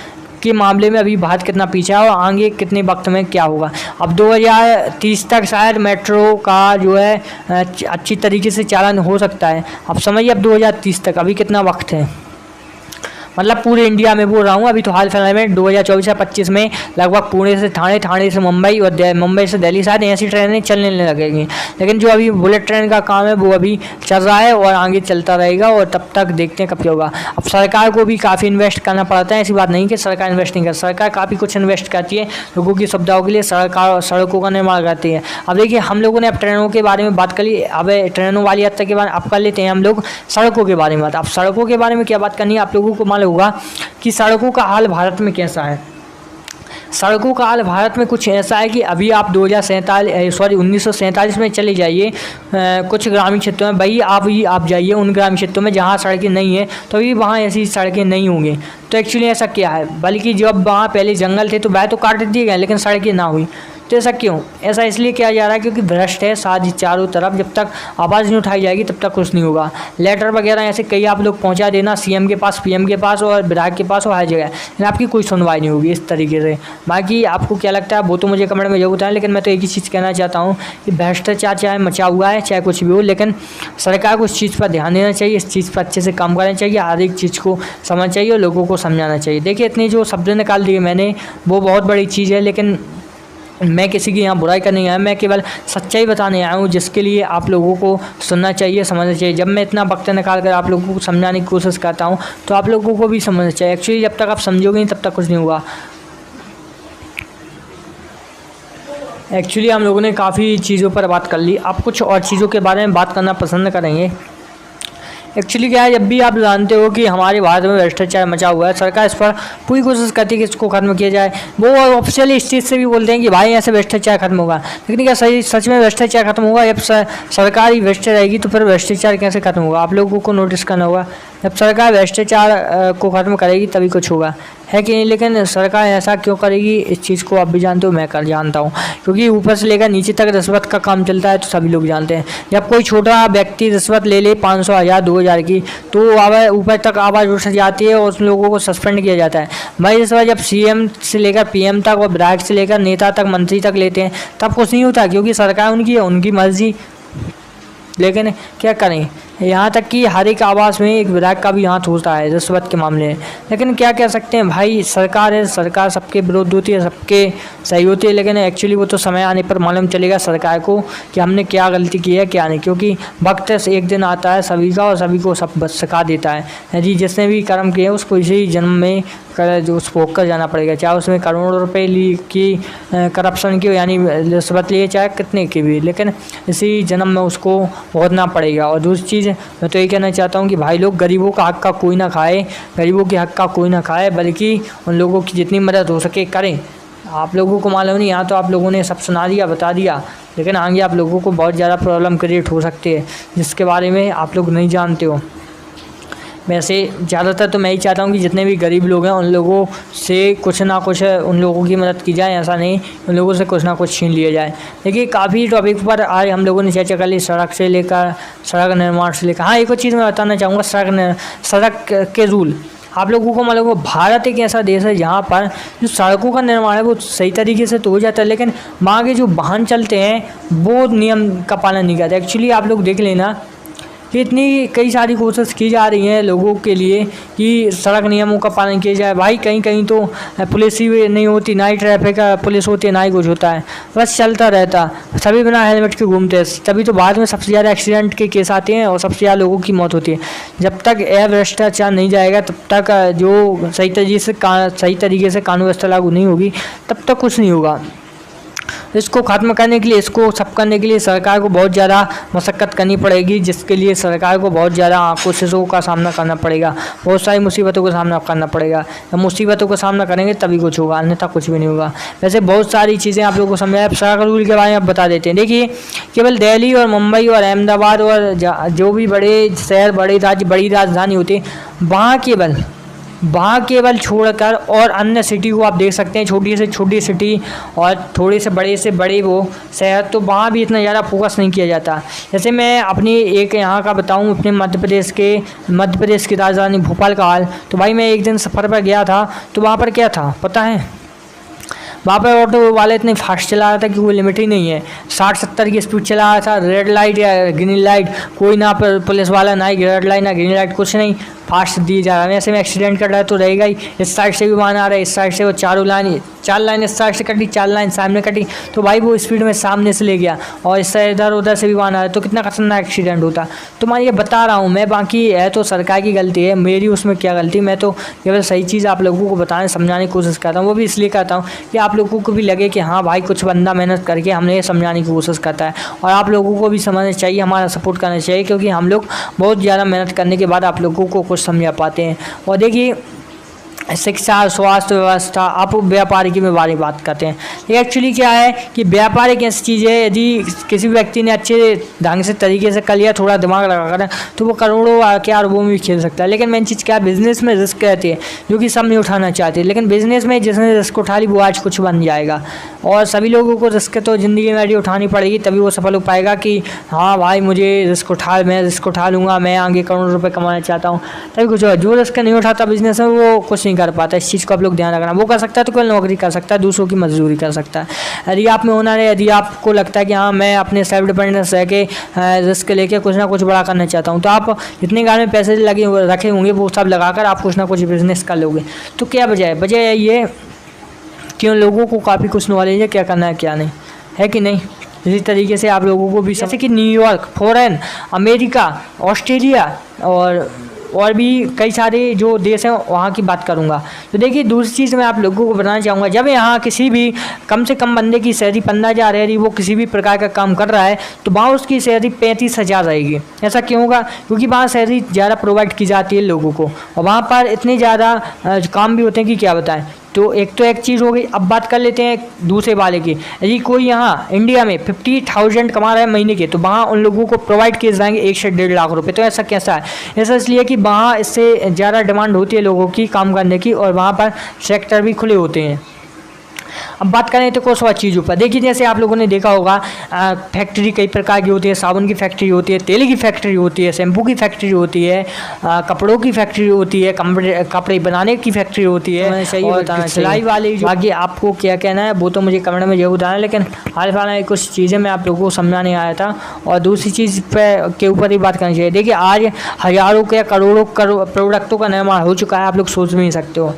के मामले में अभी भारत कितना पीछे है और आगे कितने वक्त में क्या होगा। अब 2030 तक शायद मेट्रो का जो है अच्छी तरीके से चालन हो सकता है। अब समझिए अब 2030 तक अभी कितना वक्त है, मतलब पूरे इंडिया में बोल रहा हूँ। अभी तो हाल फिलहाल में 2024 या 25 में लगभग पुणे से ठाणे, ठाणे से मुंबई और मुंबई से दिल्ली शायद ऐसी ट्रेनें चलने लगेंगी। लेकिन जो अभी बुलेट ट्रेन का काम है वो अभी चल रहा है और आगे चलता रहेगा, और तब तक देखते हैं कब क्या होगा। अब सरकार को भी काफ़ी इन्वेस्ट करना पड़ता है, ऐसी बात नहीं कि सरकार इन्वेस्ट नहीं कर, सरकार काफ़ी कुछ इन्वेस्ट करती है लोगों की सुविधाओं के लिए। सरकार सड़कों का निर्माण करती है। अब देखिए हम लोगों ने अब ट्रेनों के बारे में बात कर ली, अब ट्रेनों वाली यात्रा के बारे में अब कर लेते हैं हम लोग सड़कों के बारे में बात। अब सड़कों के बारे में क्या बात करनी है, आप लोगों को मालूम होगा कि सड़कों का हाल भारत में कैसा है। सड़कों का हाल भारत में कुछ ऐसा है कि अभी आप 1947 में चले जाइए कुछ ग्रामीण क्षेत्रों में, भाई आप जाइए उन ग्रामीण क्षेत्रों में जहाँ सड़कें नहीं है, तो अभी वहाँ ऐसी सड़कें नहीं होंगी। तो एक्चुअली ऐसा क्या है, बल्कि जब वहाँ पहले जंगल थे तो वह तो काट दिए गए, लेकिन सड़कें ना हुई। तो ऐसा क्यों, ऐसा इसलिए किया जा रहा है क्योंकि भ्रष्ट है साथ ही चारों तरफ। जब तक आवाज़ नहीं उठाई जाएगी तब तक कुछ नहीं होगा। लेटर वगैरह ऐसे कई आप लोग पहुंचा देना सीएम के पास, पीएम के पास और विधायक के पास और हर जगह, लेकिन आपकी कोई सुनवाई नहीं होगी इस तरीके से। बाकी आपको क्या लगता है वो तो मुझे कमेंट में जरूर बताएं, लेकिन मैं तो एक ही चीज़ कहना चाहता हूँ कि भ्रष्टाचार चाहे मचा हुआ है चाहे कुछ भी हो, लेकिन सरकार को इस चीज़ पर ध्यान देना चाहिए, इस चीज़ पर अच्छे से काम करना चाहिए, हर एक चीज़ को समझना चाहिए और लोगों को समझाना चाहिए। देखिए इतनी जो शब्द निकाल दिए मैंने वो बहुत बड़ी चीज़ है, लेकिन मैं किसी की यहाँ बुराई करने नहीं आया, मैं केवल सच्चाई बताने आया हूँ जिसके लिए आप लोगों को सुनना चाहिए, समझना चाहिए। जब मैं इतना वक्त निकाल कर आप लोगों को समझाने की कोशिश करता हूँ तो आप लोगों को भी समझना चाहिए। एक्चुअली जब तक आप समझोगे नहीं तब तक कुछ नहीं हुआ। एक्चुअली हम लोगों ने काफ़ी चीज़ों पर बात कर ली, आप कुछ और चीज़ों के बारे में बात करना पसंद करेंगे। एक्चुअली क्या है, जब भी आप जानते हो कि हमारे भारत में भ्रष्टाचार मचा हुआ है, सरकार इस पर पूरी कोशिश करती है कि इसको खत्म किया जाए। वो ऑफिशियली इस चीज़ से भी बोलते हैं कि भाई ऐसे भ्रष्टाचार खत्म होगा, लेकिन क्या सही सच में भ्रष्टाचार खत्म होगा? जब सरकार ही भ्रष्ट रहेगी तो फिर भ्रष्टाचार कैसे खत्म होगा? आप लोगों को नोटिस करना होगा, जब सरकार भ्रष्टाचार को ख़त्म करेगी तभी कुछ होगा, है कि नहीं? लेकिन सरकार ऐसा क्यों करेगी इस चीज़ को आप भी जानते हो, मैं जानता हूँ, क्योंकि ऊपर से लेकर नीचे तक रिश्वत का काम चलता है, तो सभी लोग जानते हैं। जब कोई छोटा व्यक्ति रिश्वत ले 500, 1000, 2000 की, तो ऊपर तक आवाज़ उठ जाती है और उस लोगों को सस्पेंड किया जाता है। भाई रिश्वत जब सीएम से लेकर पीएम तक और विधायक से लेकर नेता तक, मंत्री तक लेते हैं तब कुछ नहीं होता, क्योंकि सरकार उनकी है, उनकी मर्जी। लेकिन क्या करें, यहाँ तक कि हर एक आवास में एक विधायक का भी हाथ होता है रिश्वत के मामले में। लेकिन क्या कह सकते हैं भाई, सरकार है, सरकार सबके विरोध होती है, सबके सही होती है, लेकिन एक्चुअली वो तो समय आने पर मालूम चलेगा सरकार को कि हमने क्या गलती की है क्या नहीं, क्योंकि वक्त से एक दिन आता है सभी का और सभी को सब सिखा देता है। यदि जिसने भी कर्म किए उसको इसी जन्म में जो भोग कर जाना पड़ेगा, चाहे उसमें करोड़ों रुपए की करप्शन की यानी रिश्वत लिए, चाहे कितने की भी, लेकिन इसी जन्म में उसको भुगतना पड़ेगा। और दूसरी चीज़ मैं तो ये कहना चाहता हूँ कि भाई लोग गरीबों का हक का कोई ना खाए, गरीबों के हक का कोई ना खाए, बल्कि उन लोगों की जितनी मदद हो सके करें। आप लोगों को मालूम नहीं, यहाँ तो आप लोगों ने सब सुना दिया, बता दिया, लेकिन आगे आप लोगों को बहुत ज़्यादा प्रॉब्लम क्रिएट हो सकती है जिसके बारे में आप लोग नहीं जानते हो। वैसे ज़्यादातर तो मैं ही चाहता हूँ कि जितने भी गरीब लोग हैं उन लोगों से कुछ ना कुछ उन लोगों की मदद की जाए, ऐसा नहीं उन लोगों से कुछ ना कुछ छीन लिया जाए। देखिए काफ़ी टॉपिक पर आज हम लोगों ने चर्चा कर ली, सड़क से लेकर, सड़क निर्माण से लेकर। हाँ, एक और चीज़ मैं बताना चाहूँगा, सड़क के रूल। आप लोगों को मतलब भारत एक ऐसा देश है जहाँ पर जो सड़कों का निर्माण है वो सही तरीके से तो हो जाता है, लेकिन वहाँ के जो वाहन चलते हैं वो नियम का पालन नहीं करते। एक्चुअली आप लोग देख लेना कि इतनी कई सारी कोशिश की जा रही हैं लोगों के लिए कि सड़क नियमों का पालन किया जाए। भाई कहीं कहीं तो पुलिस ही नहीं होती, ना ही ट्रैफिक पुलिस होती है, ना ही कुछ होता है, बस चलता रहता, सभी बिना हेलमेट के घूमते हैं। तभी तो बाद में सबसे ज़्यादा एक्सीडेंट के केस आते हैं और सबसे ज़्यादा लोगों की मौत होती है। जब तक भ्रष्टाचार नहीं जाएगा, तब तक जो सही तरीके से कानून व्यवस्था लागू नहीं होगी, तब तक कुछ नहीं होगा। इसको ख़त्म करने के लिए, इसको सब करने के लिए सरकार को बहुत ज़्यादा मशक्क़त करनी पड़ेगी, जिसके लिए सरकार को बहुत ज़्यादा कोशिशों का सामना करना पड़ेगा, बहुत सारी मुसीबतों का सामना करना पड़ेगा। जब मुसीबतों का सामना करेंगे तभी कुछ होगा, अन्यथा कुछ भी नहीं होगा। वैसे बहुत सारी चीज़ें आप लोगों को समझाया, सड़क रूल के बारे में आप बता देते हैं। देखिए केवल दिल्ली और मुंबई और अहमदाबाद और जो भी बड़े शहर, बड़े राज्य, बड़ी राजधानी होती है, वहाँ केवल छोड़कर और अन्य सिटी को आप देख सकते हैं, छोटी से छोटी सिटी और थोड़े से बड़े वो शहर, तो वहाँ भी इतना ज़्यादा फोकस नहीं किया जाता। जैसे मैं अपनी एक यहाँ का बताऊँ, अपने मध्य प्रदेश की राजधानी भोपाल का हाल। तो भाई मैं एक दिन सफ़र पर गया था, तो वहाँ पर क्या था पता है, वहाँ पर ऑटो वाले इतने फास्ट चला रहा था कि कोई लिमिट ही नहीं है, 60-70 की स्पीड चला रहा था। रेड लाइट या ग्रीन लाइट कोई ना, पर पुलिस वाला ना ही रेड लाइट ना ग्रीन लाइट, कुछ नहीं, फास्ट दिए जा रहा है। ऐसे में एक्सीडेंट कर रहा है तो रहेगा ही। इस साइड से भी वाहन आ रहा है, इस साइड से वो चार लाइन इस साइड से कटी, 4 लाइन सामने कटी, तो भाई वो स्पीड में सामने से ले गया और इससे इधर उधर से भी वाहन आ रहा है, तो कितना खतरनाक एक्सीडेंट होता। तो मैं ये बता रहा हूँ मैं, बाकी है तो सरकार की गलती है, मेरी उसमें क्या गलती। मैं तो केवल सही चीज़ आप लोगों को बताने समझाने की कोशिश करता हूँ, वो भी इसलिए करता हूँ कि आप लोगों को भी लगे कि हाँ भाई कुछ बंदा मेहनत करके हमने ये समझाने की कोशिश करता है, और आप लोगों को भी समझना चाहिए, हमारा सपोर्ट करना चाहिए, क्योंकि हम लोग बहुत ज़्यादा मेहनत करने के बाद आप लोगों को कुछ समझा पाते हैं। और देखिए शिक्षा, स्वास्थ्य व्यवस्था, आप व्यापारिकी में बारे बात करते हैं। ये एक्चुअली क्या है कि व्यापार एक ऐसी चीज़ है, यदि किसी व्यक्ति ने अच्छे ढंग से तरीके से कर लिया, थोड़ा दिमाग लगा कर, तो वो करोड़ों क्या अरबों में भी खेल सकता है। लेकिन मेन चीज़ क्या है, बिजनेस में रिस्क रहती है जो कि सब नहीं उठाना चाहते, लेकिन बिजनेस में जिसने रिस्क उठा ली वो आज कुछ बन जाएगा। और सभी लोगों को रिस्क तो ज़िंदगी में उठानी पड़ेगी, तभी वो सफल हो पाएगा कि हाँ भाई मुझे मैं रिस्क उठा लूँगा, मैं आगे करोड़ों रुपये कमाना चाहता हूँ, तभी कुछ हो। जो रिस्क नहीं उठाता बिजनेस में वो कुछ नहीं कर पाता। इस चीज़ को आप लोग ध्यान रखना। वो कर सकता है तो कोई नौकरी कर सकता है, दूसरों की मजदूरी कर सकता है। यदि आप में होना है, यदि आपको लगता है कि हाँ मैं अपने सेल्फ डिपेंडेंस रह के रिस्क लेके कुछ ना कुछ बड़ा करना चाहता हूँ, तो आप जितने गाँव में पैसे रखे होंगे वो सब लगाकर आप कुछ ना कुछ बिजनेस कर लोगे। तो क्या वजह ये कि उन लोगों को काफ़ी कुछ नॉलेज है क्या करना है क्या नहीं, है कि नहीं। इसी तरीके से आप लोगों को भी, जैसे कि न्यूयॉर्क, फॉरेन, अमेरिका, ऑस्ट्रेलिया और भी कई सारे जो देश हैं वहाँ की बात करूँगा। तो देखिए दूसरी चीज़ मैं आप लोगों को बताना चाहूँगा, जब यहाँ किसी भी कम से कम बंदे की सैलरी 15,000 है, वो किसी भी प्रकार का काम कर रहा है, तो वहाँ उसकी सैलरी 35,000 रहेगी। ऐसा क्यों होगा? क्योंकि वहाँ सैलरी ज़्यादा प्रोवाइड की जाती है लोगों को, और वहाँ पर इतने ज़्यादा काम भी होते हैं कि क्या बताएं। तो एक चीज़ हो गई। अब बात कर लेते हैं दूसरे वाले की। यदि कोई यहाँ इंडिया में 50,000 कमा रहा है महीने के, तो वहाँ उन लोगों को प्रोवाइड किए जाएंगे 1 से 1.5 लाख रुपए। तो ऐसा कैसा है? ऐसा इसलिए कि वहाँ इससे ज़्यादा डिमांड होती है लोगों की काम करने की, और वहाँ पर सेक्टर भी खुले होते हैं। अब बात करें तो कुछ और चीज़ों पर, देखिए जैसे आप लोगों ने देखा होगा फैक्ट्री कई प्रकार की होती है। साबुन की फैक्ट्री होती है, तेल की फैक्ट्री होती है, शैम्पू की फैक्ट्री होती है, कपड़ों की फैक्ट्री होती है, कपड़े बनाने की फैक्ट्री होती है, और सिलाई वाली। आगे आपको क्या कहना है वो तो मुझे कमेंट में जरूर बताना, लेकिन हाल फिलहाल में कुछ चीज़ें मैं आप लोगों को समझाने आया था। और दूसरी चीज़ के ऊपर ही बात करनी चाहिए। देखिए आज हज़ारों के करोड़ों प्रोडक्टों का निर्माण हो चुका है, आप लोग सोच भी नहीं सकते हो।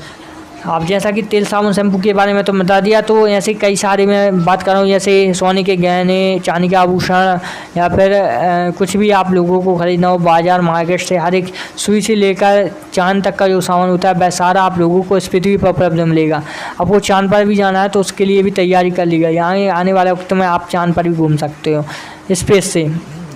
आप जैसा कि तेल, साबुन, शैम्पू के बारे में तो बता दिया, तो ऐसे कई सारे मैं बात कर रहा हूँ, जैसे सोने के गहने, चांदी के आभूषण, या फिर कुछ भी आप लोगों को खरीदना हो बाज़ार मार्केट से, हर एक सुई से लेकर चांद तक का जो सामान होता है वह सारा आप लोगों को इस पृथ्वी पर उपलब्ध मिलेगा। अब वो चांद पर भी जाना है तो उसके लिए भी तैयारी कर ली गई। आने वाले वक्त में आप चांद पर भी घूम सकते हो स्पेस से।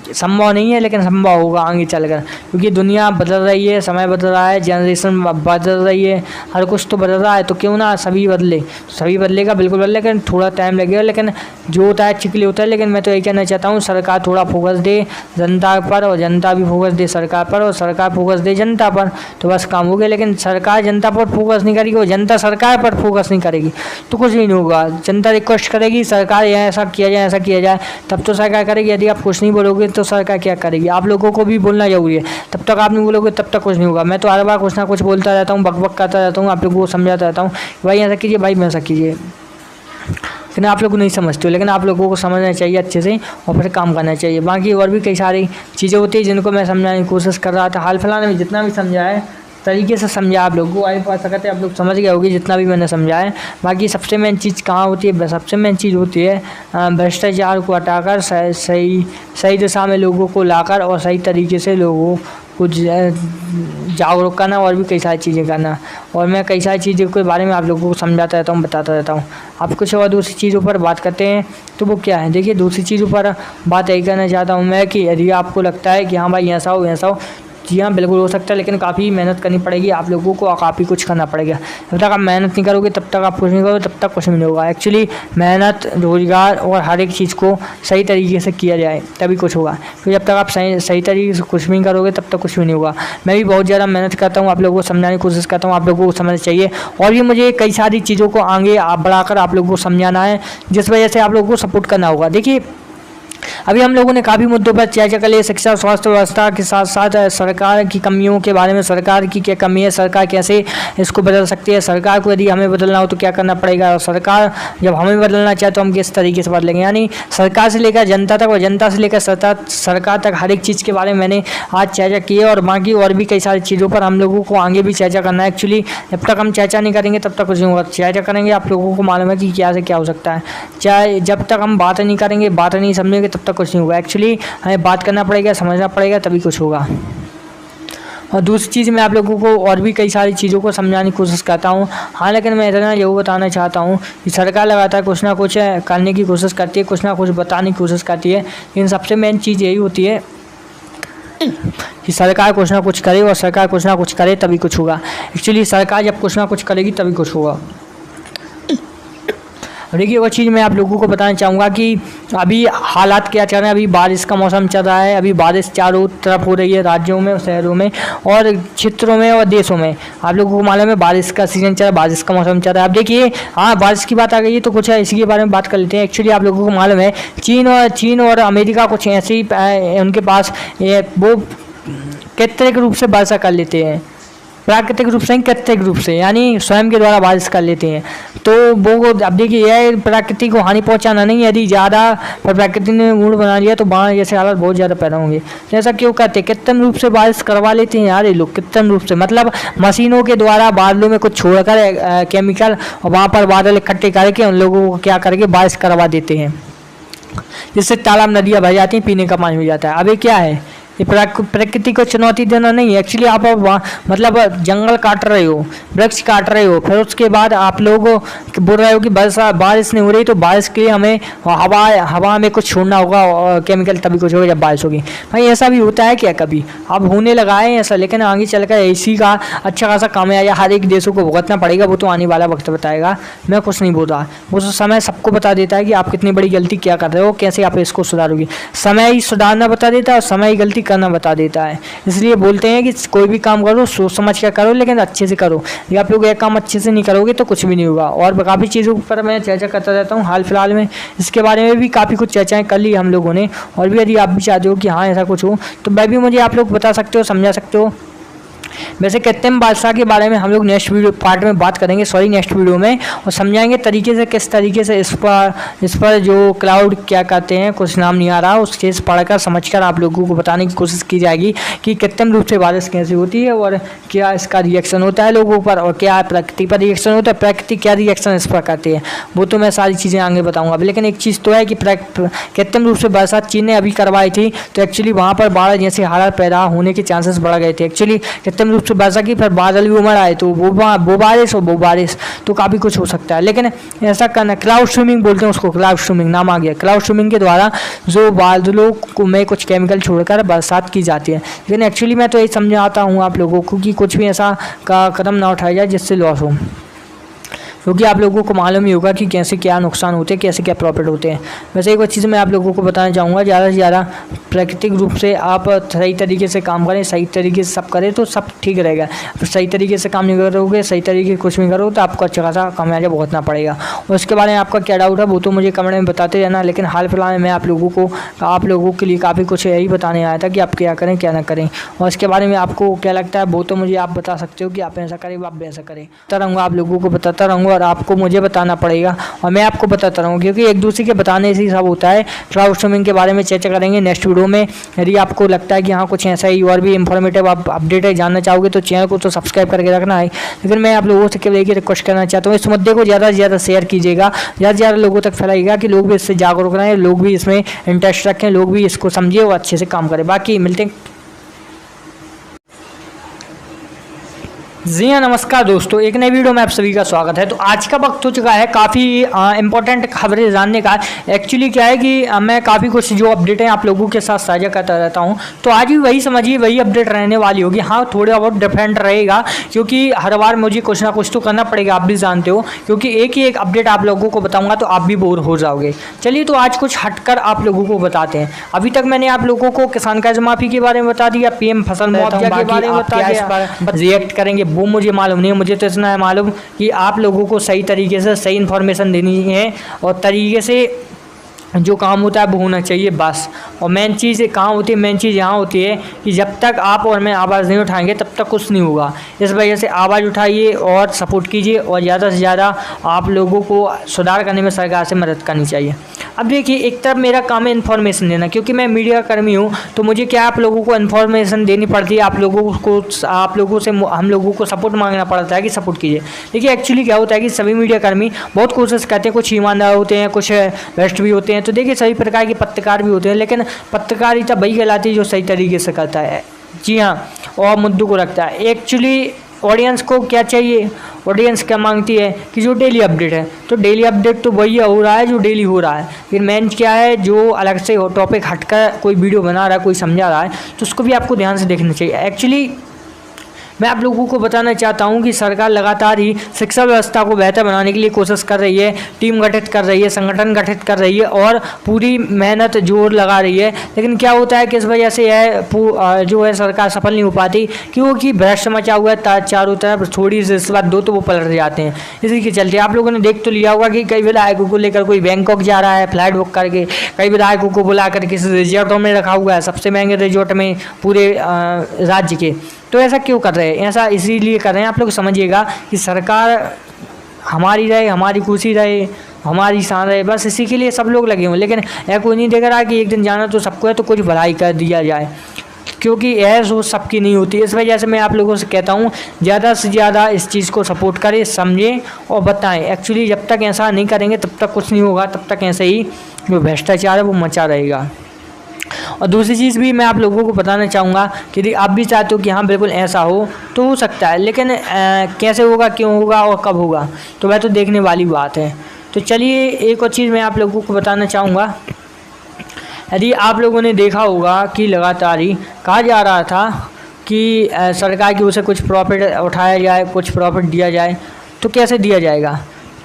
संभव नहीं है, लेकिन संभव होगा आगे चलकर, क्योंकि दुनिया बदल रही है, समय बदल रहा है, जनरेशन बदल रही है, हर कुछ तो बदल रहा है। तो क्यों ना सभी बदले, सभी बदलेगा, बिल्कुल बदले, लेकिन थोड़ा टाइम लगेगा, लेकिन जो होता है अच्छे के लिए होता है। लेकिन मैं तो यही कहना चाहता हूँ, सरकार थोड़ा फोकस दे जनता पर, और जनता भी फोकस दे सरकार पर, और सरकार फोकस दे जनता पर, तो बस काम हो गया। लेकिन सरकार जनता पर फोकस नहीं करेगी और जनता सरकार पर फोकस नहीं करेगी तो कुछ भी नहीं होगा। जनता रिक्वेस्ट करेगी सरकार ऐसा किया जाए, ऐसा किया जाए, तब तो सरकार करेगी। यदि आप कुछ नहीं बोलोगे तो सरकार क्या करेगी? आप लोगों को भी बोलना जरूरी है। तब तक आप नहीं बोलोगे तब तक कुछ नहीं होगा। मैं तो हर बार कुछ ना कुछ बोलता रहता हूँ, बक करता रहता हूँ, आप लोगों को समझाता रहता हूँ, भाई ऐसा कीजिए, भाई ऐसा कीजिए, लेकिन आप लोग नहीं समझते हो। लेकिन आप लोगों को समझना चाहिए अच्छे से और फिर काम करना चाहिए। बाकी और भी कई सारी चीज़ें होती हैं जिनको मैं समझाने की कोशिश कर रहा था। हाल फिलहाल में जितना भी समझा है तरीके से समझा आप लोगों को, आई पा सकते आप लोग समझ गए होगी जितना भी मैंने समझा है। बाकी सबसे मेन चीज़ कहाँ होती है? सबसे मेन चीज़ होती है भ्रष्टाचार को हटाकर सही दिशा में लोगों को लाकर और सही तरीके से लोगों को जागरूक करना, और भी कई सारी चीज़ें करना। और मैं कई सारी चीज़ों के बारे में आप लोगों को समझाता रहता हूँ, बताता रहता हूँ। आप कुछ और दूसरी चीज़ों पर बात करते हैं तो वो क्या है? देखिए, दूसरी चीज़ों पर बात यही करना चाहता हूँ मैं कि यदि आपको लगता है कि हाँ भाई ऐसा हो ऐसा हो, जी हाँ बिल्कुल हो सकता है, लेकिन काफ़ी मेहनत करनी पड़ेगी आप लोगों को, काफ़ी कुछ करना पड़ेगा। जब तक आप मेहनत नहीं करोगे तब तक आप कुछ नहीं करोगे, तब तक कुछ नहीं होगा। एक्चुअली मेहनत, रोज़गार और हर एक चीज़ को सही तरीके से किया जाए तभी कुछ होगा। तो जब तक आप सही तरीके से कुछ नहीं करोगे तब तक कुछ भी नहीं होगा। मैं भी बहुत ज़्यादा मेहनत करता हूँ, आप लोगों को समझाने की कोशिश करता हूँ, आप लोगों को समझना चाहिए। और भी मुझे कई सारी चीज़ों को आगे बढ़ाकर आप लोगों को समझाना है, जिस वजह से आप लोगों को सपोर्ट करना होगा। देखिए, अभी हम लोगों ने काफ़ी मुद्दों पर चर्चा कर ली, शिक्षा स्वास्थ्य व्यवस्था के साथ साथ सरकार की कमियों के बारे में, सरकार की क्या कमी है, सरकार कैसे इसको बदल सकती है, सरकार को यदि हमें बदलना हो तो क्या करना पड़ेगा, और सरकार जब हमें बदलना चाहे तो हम किस तरीके से बदलेंगे। यानी सरकार से लेकर जनता तक और जनता से लेकर सरकार तक हर एक चीज़ के बारे में मैंने आज चर्चा की है। और बाकी और भी कई सारी चीज़ों पर हम लोगों को आगे भी चर्चा करना है। एक्चुअली जब तक हम चर्चा नहीं करेंगे तब तक कुछ नहीं होगा। चर्चा करेंगे, आप लोगों को मालूम है कि क्या से क्या हो सकता है। चाहे जब तक हम बात नहीं करेंगे, बात नहीं समझेंगे, तब तक कुछ नहीं होगा। एक्चुअली हमें बात करना पड़ेगा, समझना पड़ेगा, तभी कुछ होगा। और दूसरी चीज़ मैं आप लोगों को और भी कई सारी चीज़ों को समझाने की कोशिश करता हूँ। हाँ, लेकिन मैं इतना जरूर बताना चाहता हूँ कि सरकार लगातार कुछ ना कुछ करने की कोशिश करती है, कुछ ना कुछ बताने की कोशिश करती है, लेकिन सबसे मेन चीज़ यही होती है कि सरकार कुछ ना कुछ करे, और सरकार कुछ ना कुछ करे तभी कुछ होगा। एक्चुअली सरकार जब कुछ ना कुछ करेगी तभी कुछ होगा। देखिए, वो चीज़ मैं आप लोगों को बताना चाहूँगा कि अभी हालात क्या चल रहे हैं। अभी बारिश का मौसम चल रहा है, अभी बारिश चारों तरफ हो रही है, राज्यों में, शहरों में और क्षेत्रों में और देशों में। आप लोगों को मालूम है बारिश का सीजन चल रहा है, बारिश का मौसम चल रहा है। अब देखिए, हाँ, बारिश की बात आ गई है तो कुछ इसी के बारे में बात कर लेते हैं। एक्चुअली आप लोगों को मालूम है चीन और अमेरिका कुछ ऐसे ही उनके पास वो कृत्रिम रूप से वर्षा कर लेते हैं, प्राकृतिक रूप से, कृत्रिम रूप से, यानी स्वयं के द्वारा बारिश कर लेते हैं। तो वो अब देखिए, यह प्रकृति को हानि पहुंचाना नहीं, यदि ज़्यादा प्रकृति ने मूड बना लिया तो बाढ़ जैसे हालत बहुत ज़्यादा पैदा होंगे। तो ऐसा क्यों करते हैं? कृत्रिम रूप से बारिश करवा लेते हैं यार ये लोग, कृत्रिम रूप से, मतलब मशीनों के द्वारा बादलों में कुछ छोड़कर केमिकल, और वहाँ पर बादल इकट्ठे करके उन लोगों को क्या करके बारिश करवा देते हैं, जिससे तालाब नदियाँ भर जाती हैं, पीने का पानी हो जाता है। अब ये क्या है? ये प्रकृति को चुनौती देना नहीं है। एक्चुअली आप मतलब जंगल काट रहे हो, वृक्ष काट रहे हो, फिर उसके बाद आप लोग बोल रहे हो कि बारिश नहीं हो रही, तो बारिश के लिए हमें हवा में कुछ छोड़ना होगा केमिकल, तभी कुछ होगा जब बारिश होगी। भाई ऐसा भी होता है क्या कभी? अब होने लगा है ऐसा, लेकिन आगे चलकर इसी का अच्छा खासा काम है, या हर एक देशों को भुगतना पड़ेगा। वो तो आने वाला वक्त बताएगा, मैं कुछ नहीं बोल रहा। वो समय सबको बता देता है कि आप कितनी बड़ी गलती क्या कर रहे हो, कैसे आप इसको सुधारोगे। समय ही सुधारना बता देता है और समय ही गलती करना बता देता है। इसलिए बोलते हैं कि कोई भी काम करो सोच समझ कर करो, लेकिन अच्छे से करो। या आप लोग एक काम अच्छे से नहीं करोगे तो कुछ भी नहीं होगा। और काफ़ी चीज़ों पर मैं चर्चा करता रहता हूँ। हाल फिलहाल में इसके बारे में भी काफ़ी कुछ चर्चाएं कर ली हम लोगों ने। और भी यदि आप भी चाहते हो कि हाँ ऐसा कुछ हो, तो मैं भी मुझे आप लोग बता सकते हो, समझा सकते हो। वैसे कृत्रिम वर्षा के बारे में हम लोग नेक्स्ट वीडियो पार्ट में बात करेंगे, नेक्स्ट वीडियो में, और समझाएंगे तरीके से, किस तरीके से इस पर जो क्लाउड क्या कहते हैं, कुछ नाम नहीं आ रहा, उस चीज़ पढ़कर समझकर आप लोगों को बताने की कोशिश की जाएगी कि कृत्रिम रूप से बारिश कैसे होती है, और क्या इसका रिएक्शन होता है लोगों पर, और क्या प्रकृति पर रिएक्शन होता है, प्रकृति क्या रिएक्शन इस पर करती है, वो तो मैं सारी चीज़ें आगे बताऊँगा। लेकिन एक चीज़ तो है कि कृत्रिम रूप से बरसात चीन ने अभी करवाई थी, तो एक्चुअली वहाँ पर बाढ़ जैसे हालात पैदा होने के चांसेस बढ़ गए थे। एक्चुअली कृत्रिम रूप से वर्षा की, फिर बादल भी उमड़ आए तो वो बारिश और वो बारिश, तो काफ़ी कुछ हो सकता है। लेकिन ऐसा करना, क्लाउड स्ट्रीमिंग बोलते हैं उसको, क्लाउड स्ट्रीमिंग नाम आ गया। क्लाउड स्ट्रीमिंग के द्वारा जो बादलों में कुछ केमिकल छोड़कर बरसात की जाती है। लेकिन एक्चुअली मैं तो यही समझाता हूँ आप लोगों को कि कुछ भी ऐसा का कदम ना उठाया जाए जिससे लॉस हो, क्योंकि आप लोगों को मालूम ही होगा कि कैसे क्या नुकसान होते हैं, कैसे क्या प्रॉफिट होते हैं। वैसे एक चीज़ मैं आप लोगों को बताना चाहूँगा, ज़्यादा से ज़्यादा प्राकृतिक रूप से आप सही तरीके से काम करें, सही तरीके से सब करें तो सब ठीक रहेगा। सही तरीके से काम नहीं करोगे, सही तरीके से कुछ नहीं करोगे तो आपको अच्छा खासा खामियाजा भुगतना पड़ेगा। और उसके बारे में आपका क्या डाउट है वो तो मुझे कमेंट में बताते रहना। लेकिन हाल फिलहाल में मैं आप लोगों के लिए काफ़ी कुछ यही बताने आया था कि आप क्या करें क्या ना करें। और इसके बारे में आपको क्या लगता है वो तो मुझे आप बता सकते हो कि आप ऐसा करें आप वैसा करें। बताता रहूँगा, आप लोगों को बताता रहूँगा और आपको मुझे बताना पड़ेगा और मैं आपको बताता रहूँ, क्योंकि एक दूसरे के बताने से ही सब होता है। क्लाउड स्ट्रीमिंग के बारे में चर्चा करेंगे नेक्स्ट वीडियो में। यदि आपको लगता है कि हाँ कुछ ऐसा ही और भी इंफॉर्मेटिव आप अपडेट है जानना चाहोगे तो चैनल को तो सब्सक्राइब करके रखना है। लेकिन मैं आप लोगों से केवल एक ही रिक्वेस्ट करना चाहता हूँ, इस मुद्दे को ज़्यादा से ज़्यादा शेयर कीजिएगा, ज़्यादा से ज़्यादा लोगों तक फैलाइएगा कि लोग भी इससे जागरूक रहें, लोग भी इसमें इंटरेस्ट रखें, लोग भी इसको समझे और अच्छे से काम करें। बाकी मिलते हैं। जी हाँ, नमस्कार दोस्तों, एक नई वीडियो में आप सभी का स्वागत है। तो आज का वक्त हो चुका है काफ़ी इंपॉर्टेंट खबरें जानने का। एक्चुअली क्या है कि मैं काफ़ी कुछ जो अपडेट है आप लोगों के साथ साझा करता रहता हूँ, तो आज भी वही समझिए वही अपडेट रहने वाली होगी। हाँ, थोड़ा बहुत डिफरेंट रहेगा क्योंकि हर बार मुझे कुछ ना कुछ तो करना पड़ेगा, आप भी जानते हो, क्योंकि एक ही एक अपडेट आप लोगों को बताऊँगा तो आप भी बोर हो जाओगे। चलिए तो आज कुछ हटकर आप लोगों को बताते हैं। अभी तक मैंने आप लोगों को किसान कर्ज माफ़ी के बारे में बता दिया, PM फसल मुआवजा के बारे में बता दिया, रिएक्ट करेंगे वो मुझे मालूम नहीं है। मुझे तो इतना है मालूम कि आप लोगों को सही तरीके से सही इन्फॉर्मेशन देनी है और तरीके से जो काम होता है वो होना चाहिए बस। और मेन चीज़ कहाँ होती है, मेन चीज़ यहाँ होती है कि जब तक आप और मैं आवाज़ नहीं उठाएंगे तब तक कुछ नहीं होगा। इस वजह से आवाज़ उठाइए और सपोर्ट कीजिए और ज़्यादा से ज़्यादा आप लोगों को सुधार करने में सरकार से मदद करनी चाहिए। अब देखिए, एक तरफ मेरा काम है इन्फॉर्मेशन देना, क्योंकि मैं मीडिया कर्मी हूँ तो मुझे क्या आप लोगों को इन्फॉर्मेशन देनी पड़ती है, आप लोगों से हम लोगों को सपोर्ट मांगना पड़ता है कि सपोर्ट कीजिए। देखिए एक्चुअली क्या होता है कि सभी मीडिया कर्मी बहुत कोशिश करते हैं, कुछ ईमानदार होते हैं, कुछ वेस्ट भी होते हैं। तो देखिए सभी प्रकार के पत्रकार भी होते हैं, लेकिन पत्रकारिता वही कहलाती है जो सही तरीके से करता है। जी हाँ, और मुद्दों को रखता है। एक्चुअली ऑडियंस को क्या चाहिए, ऑडियंस क्या मांगती है कि जो डेली अपडेट है, तो डेली अपडेट तो वही हो रहा है जो डेली हो रहा है। फिर मेन क्या है, जो अलग से टॉपिक हटकर कोई वीडियो बना रहा है, कोई समझा रहा है, तो उसको भी आपको ध्यान से देखना चाहिए। एक्चुअली मैं आप लोगों को बताना चाहता हूं कि सरकार लगातार ही शिक्षा व्यवस्था को बेहतर बनाने के लिए कोशिश कर रही है, टीम गठित कर रही है, संगठन गठित कर रही है और पूरी मेहनत जोर लगा रही है। लेकिन क्या होता है कि इस वजह से यह जो है सरकार सफल नहीं हो पाती, क्योंकि भ्रष्ट मचा हुआ है चारों तरफ। थोड़ी सी इस बात दो तो वो पलट जाते हैं। इसी के चलते आप लोगों ने देख तो लिया होगा कि कई विधायकों को लेकर कोई बैंकॉक जा रहा है फ्लाइट बुक करके, कई विधायकों को बुलाकर किसी रिजॉर्टों में रखा हुआ है, सबसे महंगे रिजॉर्ट में पूरे राज्य के। तो ऐसा क्यों कर रहे हैं, ऐसा इसीलिए कर रहे हैं, आप लोग समझिएगा कि सरकार हमारी रहे, हमारी खुशी रहे, हमारी शान रहे, बस इसी के लिए सब लोग लगे हुए। लेकिन यह कोई नहीं देख रहा कि एक दिन जाना तो सबको है, तो कुछ भलाई कर दिया जाए, क्योंकि यह सोच सबकी नहीं होती। इस वजह से मैं आप लोगों से कहता हूँ ज़्यादा से ज़्यादा इस चीज़ को सपोर्ट करें, समझें और बताएं। एक्चुअली जब तक ऐसा नहीं करेंगे तब तक कुछ नहीं होगा, तब तक ऐसे ही जो भ्रष्टाचार है वो मचा रहेगा। और दूसरी चीज़ भी मैं आप लोगों को बताना चाहूँगा कि यदि आप भी चाहते हो कि हाँ बिल्कुल ऐसा हो तो हो सकता है, लेकिन कैसे होगा, क्यों होगा और कब होगा, तो वह तो देखने वाली बात है। तो चलिए एक और चीज़ मैं आप लोगों को बताना चाहूँगा। यदि आप लोगों ने देखा होगा कि लगातार ही कहा जा रहा था कि सरकार की ओर से कुछ प्रॉफिट उठाया जाए, कुछ प्रॉफिट दिया जाए, तो कैसे दिया जाएगा।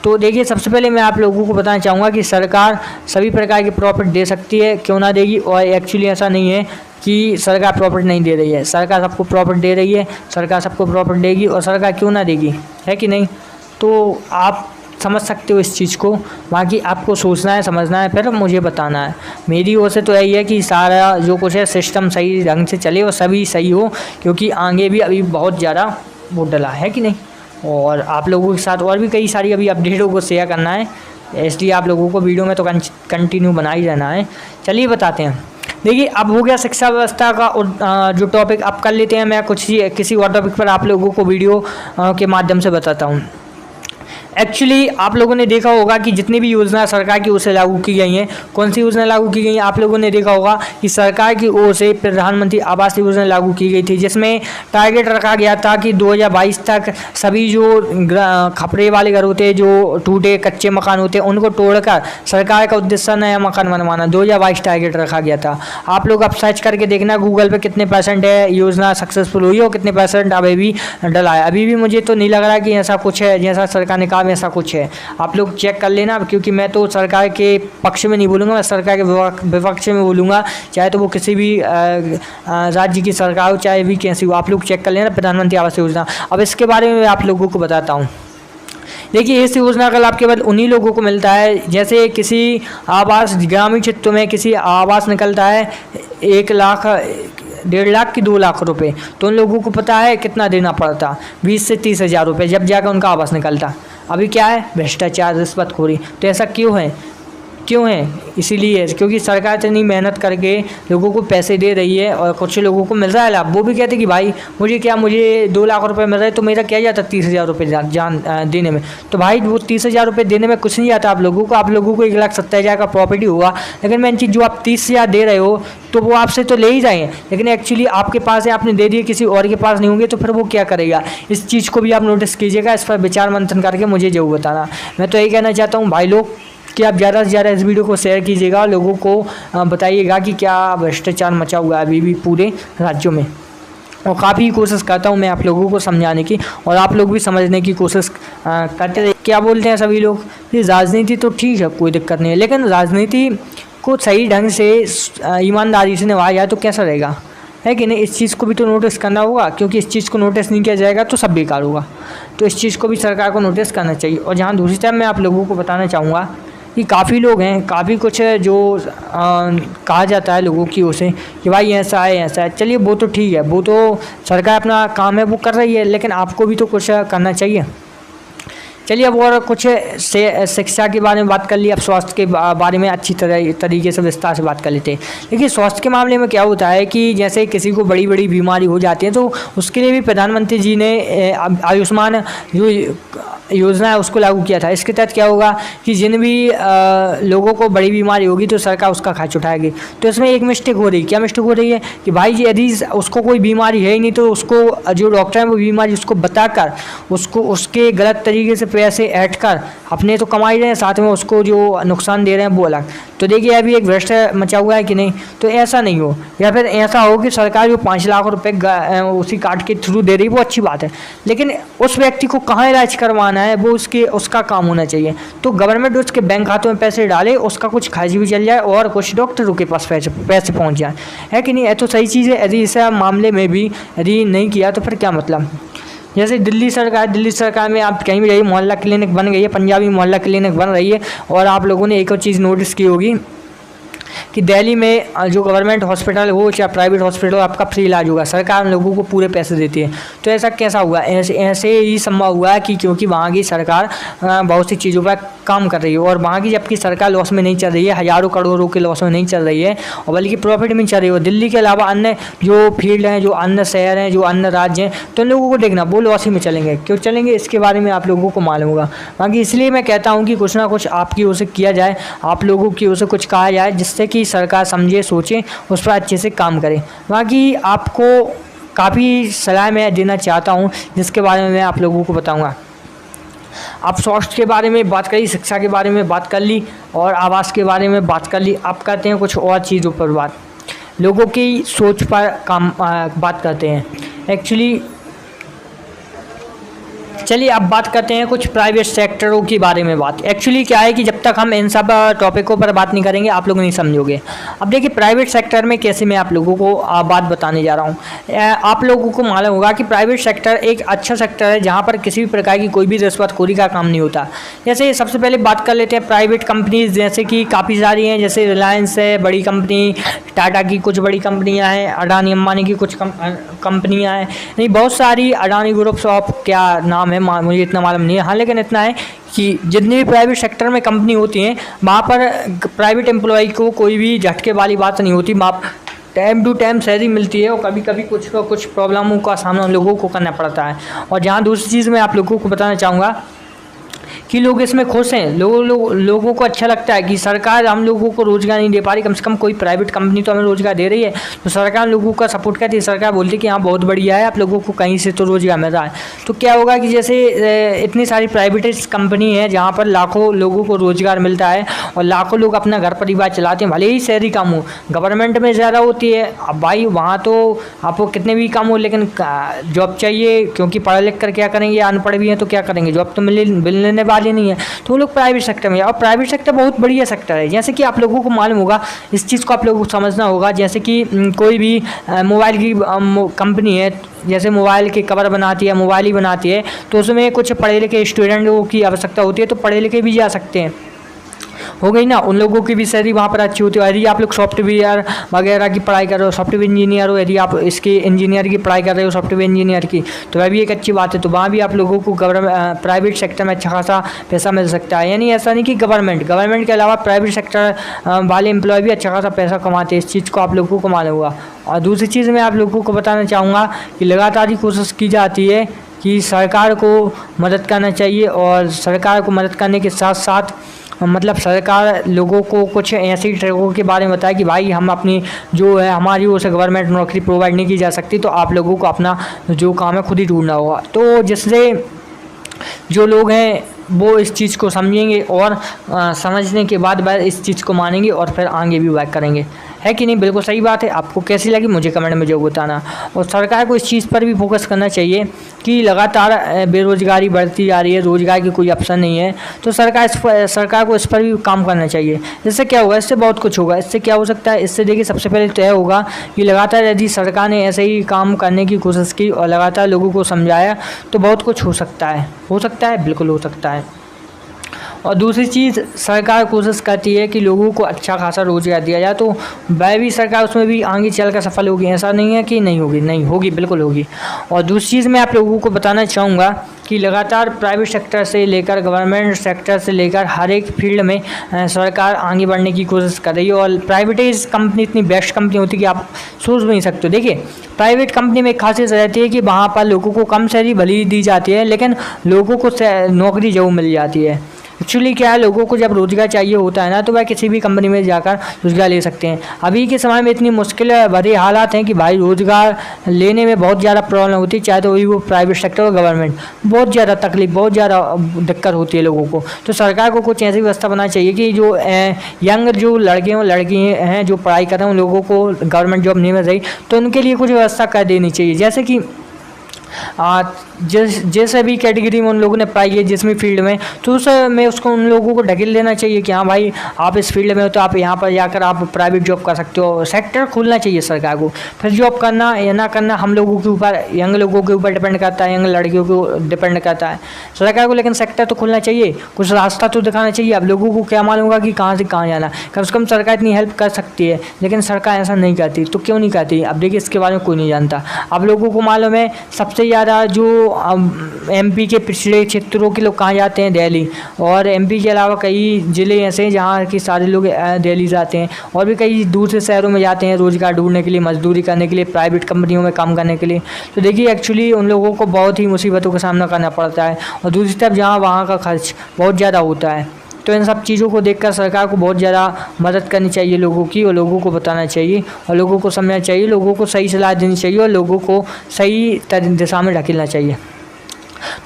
तो देखिए सबसे पहले मैं आप लोगों को बताना चाहूँगा कि सरकार सभी प्रकार के प्रॉफिट दे सकती है, क्यों ना देगी। और एक्चुअली ऐसा नहीं है कि सरकार प्रॉफिट नहीं दे रही है, सरकार सबको प्रॉफिट दे रही है, सरकार सबको प्रॉफिट देगी और सरकार क्यों ना देगी, है कि नहीं। तो आप समझ सकते हो इस चीज़ को, बाकी आपको सोचना है, समझना है, फिर मुझे बताना है। मेरी ओर से तो यही है कि सारा जो कुछ है सिस्टम सही ढंग से चले और सभी सही हो, क्योंकि आगे भी अभी बहुत ज़्यादा वो डला है कि नहीं। और आप लोगों के साथ और भी कई सारी अभी अपडेटों को शेयर करना है, इसलिए आप लोगों को वीडियो में तो कंटिन्यू बना ही रहना है। चलिए बताते हैं। देखिए अब हो गया शिक्षा व्यवस्था का जो टॉपिक, अब कर लेते हैं। मैं किसी और टॉपिक पर आप लोगों को वीडियो के माध्यम से बताता हूँ। एक्चुअली आप लोगों ने देखा होगा कि जितनी भी योजना सरकार की ओर से लागू की गई हैं, कौन सी योजना लागू की गई है, आप लोगों ने देखा होगा कि सरकार की ओर से प्रधानमंत्री आवास योजना लागू की गई थी, जिसमें टारगेट रखा गया था कि 2022 तक सभी जो खपड़े वाले घर होते हैं, जो टूटे कच्चे मकान होते हैं, उनको तोड़कर सरकार का उद्देश्य नया मकान बनवाना 2022 टारगेट रखा गया था। आप लोग अब सर्च करके देखना गूगल पे कितने % है योजना सक्सेसफुल हुई और कितने % अभी भी डला है। अभी भी मुझे तो नहीं लग रहा कि ऐसा कुछ है जैसा सरकार ने कहा ऐसा कुछ है। आप लोग चेक कर लेना, क्योंकि मैं तो सरकार के पक्ष में नहीं बोलूँगा, मैं सरकार के विपक्ष में बोलूँगा, चाहे तो वो किसी भी राज्य की सरकार हो, चाहे भी कैसी हो। आप लोग चेक कर लेना प्रधानमंत्री आवास योजना। अब इसके बारे में आप लोगों को बताता हूँ। देखिए, इस योजना का लाभ केवल उन्हीं लोगों को मिलता है, जैसे किसी आवास ग्रामीण क्षेत्र में किसी आवास निकलता है 1 लाख 1.5 लाख की 2 लाख रुपए, तो उन लोगों को पता है कितना देना पड़ता, 20 से 30 हज़ार रुपये, जब जाकर उनका आवास निकलता। अभी क्या है, भ्रष्टाचार, रिश्वतखोरी। तो ऐसा क्यों है? इसीलिए क्योंकि सरकार इतनी मेहनत करके लोगों को पैसे दे रही है और कुछ लोगों को मिल रहा है लाभ। वो भी कहते कि भाई मुझे 2 लाख रुपए मिल रहे हैं, तो मेरा क्या जाता 30 हज़ार रुपये देने में। तो भाई वो 30 हज़ार रुपये देने में कुछ नहीं आता आप लोगों को। 1,70,000 का प्रॉपर्टी हुआ, लेकिन मैं चीज़ जो आप 30 हज़ार दे रहे हो तो वो आपसे तो ले ही जाएंगे, लेकिन एक्चुअली आपके पास है, आपने दे दिए, किसी और के पास नहीं होंगे, तो फिर वो क्या करेगा। इस चीज़ को भी आप नोटिस कीजिएगा, इस पर विचार मंथन करके मुझे जरूर बताना। मैं तो यही कहना चाहता हूँ भाई लोग कि आप ज़्यादा से ज़्यादा इस वीडियो को शेयर कीजिएगा, लोगों को बताइएगा कि क्या भ्रष्टाचार मचा हुआ है अभी भी पूरे राज्यों में। और काफ़ी कोशिश करता हूँ मैं आप लोगों को समझाने की, और आप लोग भी समझने की कोशिश करते रहिए। क्या बोलते हैं सभी लोग कि राजनीति तो ठीक है, कोई दिक्कत नहीं है, लेकिन राजनीति को सही ढंग से ईमानदारी से निभाया जाए तो कैसा रहेगा, है कि नहीं। इस चीज़ को भी तो नोटिस करना होगा, क्योंकि इस चीज़ को नोटिस नहीं किया जाएगा तो सब बेकार होगा। तो इस चीज़ को भी सरकार को नोटिस करना चाहिए। और जहाँ दूसरी टाइम मैं आप लोगों को बताना चाहूँगा कि काफ़ी लोग हैं, काफ़ी कुछ है जो कहा जाता है लोगों की ओर से कि भाई ऐसा है। चलिए वो तो ठीक है, वो तो सरकार अपना काम है वो कर रही है, लेकिन आपको भी तो कुछ करना चाहिए। चलिए अब और कुछ शिक्षा के बारे में बात कर ली, अब स्वास्थ्य के बारे में अच्छी तरीके से विस्तार से बात कर लेते हैं। देखिए, स्वास्थ्य के मामले में क्या होता है कि जैसे किसी को बड़ी बड़ी बीमारी हो जाती है, तो उसके लिए भी प्रधानमंत्री जी ने आयुष्मान जो योजना है उसको लागू किया था। इसके तहत क्या होगा कि जिन भी लोगों को बड़ी बीमारी होगी तो सरकार उसका खर्च उठाएगी। तो इसमें एक मिस्टेक हो रही है। क्या मिस्टेक हो रही है कि भाई जी यदि उसको कोई बीमारी है ही नहीं, तो उसको जो डॉक्टर है वो बीमारी उसको बताकर उसको उसके गलत तरीके से पैसे ऐड कर अपने तो कमा ही रहे हैं, साथ में उसको जो नुकसान दे रहे हैं वो अलग। तो देखिए अभी एक भ्रष्ट मचा हुआ है कि नहीं। तो ऐसा नहीं हो, या फिर ऐसा हो कि सरकार जो 5 लाख रुपए उसी कार्ड के थ्रू दे रही है वो अच्छी बात है, लेकिन उस व्यक्ति को कहाँ इलाज करवाना है वो उसका काम होना चाहिए। तो गवर्नमेंट उसके बैंक खातों में पैसे डाले, उसका कुछ खर्च भी चल जाए और कुछ डॉक्टरों के पास पैसे पहुँच जाए, है कि नहीं। ये तो सही चीज़ है। यदि इस मामले में भी यदि नहीं किया तो फिर क्या मतलब। जैसे दिल्ली सरकार में आप कहीं भी जाइए, मोहल्ला क्लिनिक बन गई है, पंजाबी मोहल्ला क्लिनिक बन रही है। और आप लोगों ने एक और चीज़ नोटिस की होगी कि दिल्ली में जो गवर्नमेंट हॉस्पिटल हो चाहे प्राइवेट हॉस्पिटल हो, आपका फ्री इलाज होगा, सरकार लोगों को पूरे पैसे देती है। तो ऐसा कैसा हुआ? ऐसे ही संभव हुआ कि क्योंकि वहाँ की सरकार बहुत सी चीज़ों पर काम कर रही है, और वहाँ की जबकि सरकार लॉस में नहीं चल रही है, हज़ारों करोड़ों के लॉस में नहीं चल रही है, और बल्कि प्रॉफिट में चल रही है। दिल्ली के अलावा अन्य जो फील्ड हैं, जो अन्य शहर हैं, जो अन्य राज्य हैं, तो उन लोगों को देखना वो लॉस ही में चलेंगे। क्यों चलेंगे इसके बारे में आप लोगों को मालूम होगा। बाकी इसलिए मैं कहता हूँ कि कुछ ना कुछ आपकी ओर से किया जाए, आप लोगों की ओर से कुछ कहा जाए, जिससे कि सरकार समझे, सोचे, उस पर अच्छे से काम करें। बाकी आपको काफ़ी सलाह मैं देना चाहता हूँ, जिसके बारे में मैं आप लोगों को बताऊँगा। आप स्वास्थ्य के बारे में बात करी, शिक्षा के बारे में बात कर ली, और आवास के बारे में बात कर ली। आप करते हैं कुछ और चीज़ों पर बात, लोगों की सोच पर बात करते हैं एक्चुअली। चलिए अब बात करते हैं कुछ प्राइवेट सेक्टरों के बारे में बात। एक्चुअली क्या है कि जब तक हम इन सब टॉपिकों पर बात नहीं करेंगे आप लोग नहीं समझोगे। अब देखिए प्राइवेट सेक्टर में कैसे मैं आप लोगों को बात बताने जा रहा हूँ। आप लोगों को मालूम होगा कि प्राइवेट सेक्टर एक अच्छा सेक्टर है जहाँ पर किसी भी प्रकार की कोई भी रिश्वतखोरी का काम नहीं होता। जैसे सबसे पहले बात कर लेते हैं प्राइवेट कंपनीज, जैसे कि काफ़ी सारी हैं, जैसे रिलायंस है बड़ी कंपनी, टाटा की कुछ बड़ी कंपनियाँ हैं, अडानी अंबानी की कुछ कंपनियाँ हैं, नहीं बहुत सारी, अडानी ग्रुप्स ऑफ क्या नाम है मुझे इतना मालूम नहीं है। हाँ लेकिन इतना है कि जितनी भी प्राइवेट सेक्टर में कंपनी होती हैं वहाँ पर प्राइवेट एम्प्लॉय को कोई भी झटके वाली बात नहीं होती, टाइम टू टाइम सैलरी मिलती है, और कभी कभी कुछ प्रॉब्लमों का सामना लोगों को करना पड़ता है। और जहाँ दूसरी चीज़ मैं आप लोगों को बताना चाहूँगा कि लोग इसमें खुश हैं, लोगों को अच्छा लगता है कि सरकार हम लोगों को रोज़गार नहीं दे पा रही, कम से कम कोई प्राइवेट कंपनी तो हमें रोज़गार दे रही है। तो सरकार लोगों का सपोर्ट करती है, सरकार बोलती है कि हाँ बहुत बढ़िया है, आप लोगों को कहीं से तो रोज़गार मिल रहा है। तो क्या होगा कि जैसे इतनी सारी प्राइवेट कंपनी है जहाँ पर लाखों लोगों को रोज़गार मिलता है और लाखों लोग अपना घर परिवार चलाते हैं, भले ही शहरी काम हो। गवर्नमेंट में ज़्यादा होती है, अब भाई वहाँ तो आपको कितने भी काम हो लेकिन जॉब चाहिए, क्योंकि पढ़ लिख कर क्या करेंगे, अनपढ़ भी हैं तो क्या करेंगे, जॉब तो मिलने वाली नहीं है। तो वो लोग प्राइवेट सेक्टर में, और प्राइवेट सेक्टर बहुत बढ़िया सेक्टर है। जैसे कि आप लोगों को मालूम होगा, इस चीज़ को आप लोगों को समझना होगा, जैसे कि कोई भी मोबाइल की कंपनी है, जैसे मोबाइल के कवर बनाती है, मोबाइल ही बनाती है, तो उसमें कुछ पढ़े लिखे स्टूडेंटों की आवश्यकता होती है, तो पढ़े लिखे भी जा सकते हैं, हो गई ना। उन लोगों की भी सैलरी वहाँ पर अच्छी होती है। यदि आप लोग सॉफ्टवेयर वगैरह की पढ़ाई कर रहे हो, सॉफ्टवेयर इंजीनियर हो, यदि आप इसके इंजीनियर की पढ़ाई कर रहे हो, सॉफ्टवेयर इंजीनियर की, तो वह भी एक अच्छी बात है। तो वहाँ भी आप लोगों को प्राइवेट सेक्टर में अच्छा खासा पैसा मिल सकता है। यानी ऐसा नहीं कि गवर्नमेंट के अलावा प्राइवेट सेक्टर वाले एम्प्लॉय भी अच्छा खासा पैसा कमाते हैं, इस चीज़ को आप लोगों को मालूम होगा। और दूसरी चीज़ मैं आप लोगों को बताना चाहूँगा कि लगातार ही कोशिश की जाती है कि सरकार को मदद करना चाहिए, और सरकार को मदद करने के साथ साथ मतलब सरकार लोगों को कुछ ऐसी ट्रकों के बारे में बताए कि भाई हम अपनी जो है हमारी ओर से गवर्नमेंट नौकरी प्रोवाइड नहीं की जा सकती, तो आप लोगों को अपना जो काम है खुद ही ढूंढना होगा। तो जिससे जो लोग हैं वो इस चीज़ को समझेंगे और समझने के बाद वह इस चीज़ को मानेंगे और फिर आगे भी वर्क करेंगे, है कि नहीं। बिल्कुल सही बात है। आपको कैसी लगी मुझे कमेंट में जरूर बताना। और सरकार को इस चीज़ पर भी फोकस करना चाहिए कि लगातार बेरोज़गारी बढ़ती जा रही है, रोज़गार की कोई ऑप्शन नहीं है, तो सरकार को इस पर भी काम करना चाहिए। इससे क्या होगा, इससे बहुत कुछ होगा। इससे क्या हो सकता है, इससे देखिए सबसे पहले तय होगा कि लगातार यदि सरकार ने ऐसे ही काम करने की कोशिश की और लगातार लोगों को समझाया तो बहुत कुछ हो सकता है, बिल्कुल हो सकता है। और दूसरी चीज़, सरकार कोशिश करती है कि लोगों को अच्छा खासा रोज़गार दिया जाए, तो वह भी सरकार उसमें भी आगे चलकर सफल होगी। ऐसा नहीं है कि नहीं होगी, बिल्कुल होगी। और दूसरी चीज़ मैं आप लोगों को बताना चाहूँगा कि लगातार प्राइवेट सेक्टर से लेकर गवर्नमेंट सेक्टर से लेकर हर एक फील्ड में सरकार आगे बढ़ने की कोशिश कर रही है। और प्राइवेटाइज कंपनी इतनी बेस्ट कंपनी होती है कि आप सोच भी नहीं सकते। देखिए प्राइवेट कंपनी में एक खासियत रहती है कि वहाँ पर लोगों को कम सैलरी भले ही दी जाती है, लेकिन लोगों को नौकरी जरूर मिल जाती है। एक्चुअली क्या है, लोगों को जब रोज़गार चाहिए होता है ना, तो वह किसी भी कंपनी में जाकर रोज़गार ले सकते हैं। अभी के समय में इतनी मुश्किल भरे हालात हैं कि भाई रोज़गार लेने में बहुत ज़्यादा प्रॉब्लम होती है, चाहे तो वही वो प्राइवेट सेक्टर और गवर्नमेंट, बहुत ज़्यादा तकलीफ, बहुत ज़्यादा दिक्कत होती है लोगों को। तो सरकार को कुछ ऐसी व्यवस्था बनानी चाहिए कि जो यंग जो लड़के और लड़की हैं जो पढ़ाई कर रहे हैं, उन लोगों को गवर्नमेंट जॉब नहीं मिल रही, तो उनके लिए कुछ व्यवस्था कर देनी चाहिए। जैसे कि जैसे भी कैटेगरी में उन लोगों ने पढ़ाई है जिसमें फील्ड में, तो उसमें उसको उन लोगों को ढकेल देना चाहिए कि हाँ भाई आप इस फील्ड में हो तो आप यहाँ पर जाकर आप प्राइवेट जॉब कर सकते हो। सेक्टर खोलना चाहिए सरकार को। फिर जॉब करना या ना करना हम लोगों के ऊपर, यंग लोगों के ऊपर डिपेंड करता है, यंग लड़कियों को डिपेंड करता है सरकार को। लेकिन सेक्टर तो खोलना चाहिए, कुछ रास्ता तो दिखाना चाहिए। अब लोगों को क्या मालूम होगा कि कहाँ से कहाँ जाना। कम से कम सरकार इतनी हेल्प कर सकती है, लेकिन सरकार ऐसा नहीं करती। तो क्यों नहीं करती, अब देखिए इसके बारे में कोई नहीं जानता। अब लोगों को मालूम है सबसे ज़्यादा जो एमपी के पिछड़े क्षेत्रों के लोग कहाँ जाते हैं, दिल्ली। और एमपी के अलावा कई ज़िले ऐसे हैं जहाँ के सारे लोग दिल्ली जाते हैं, और भी कई दूसरे शहरों में जाते हैं रोज़गार ढूंढने के लिए, मजदूरी करने के लिए, प्राइवेट कंपनियों में काम करने के लिए। तो देखिए एक्चुअली उन लोगों को बहुत ही मुसीबतों का सामना करना पड़ता है, और दूसरी तरफ जहाँ वहाँ का खर्च बहुत ज़्यादा होता है। तो इन सब चीज़ों को देखकर सरकार को बहुत ज़्यादा मदद करनी चाहिए लोगों की, और लोगों को बताना चाहिए, और लोगों को समझना चाहिए, लोगों को सही सलाह देनी चाहिए, और लोगों को सही दिशा में ढकेलना चाहिए।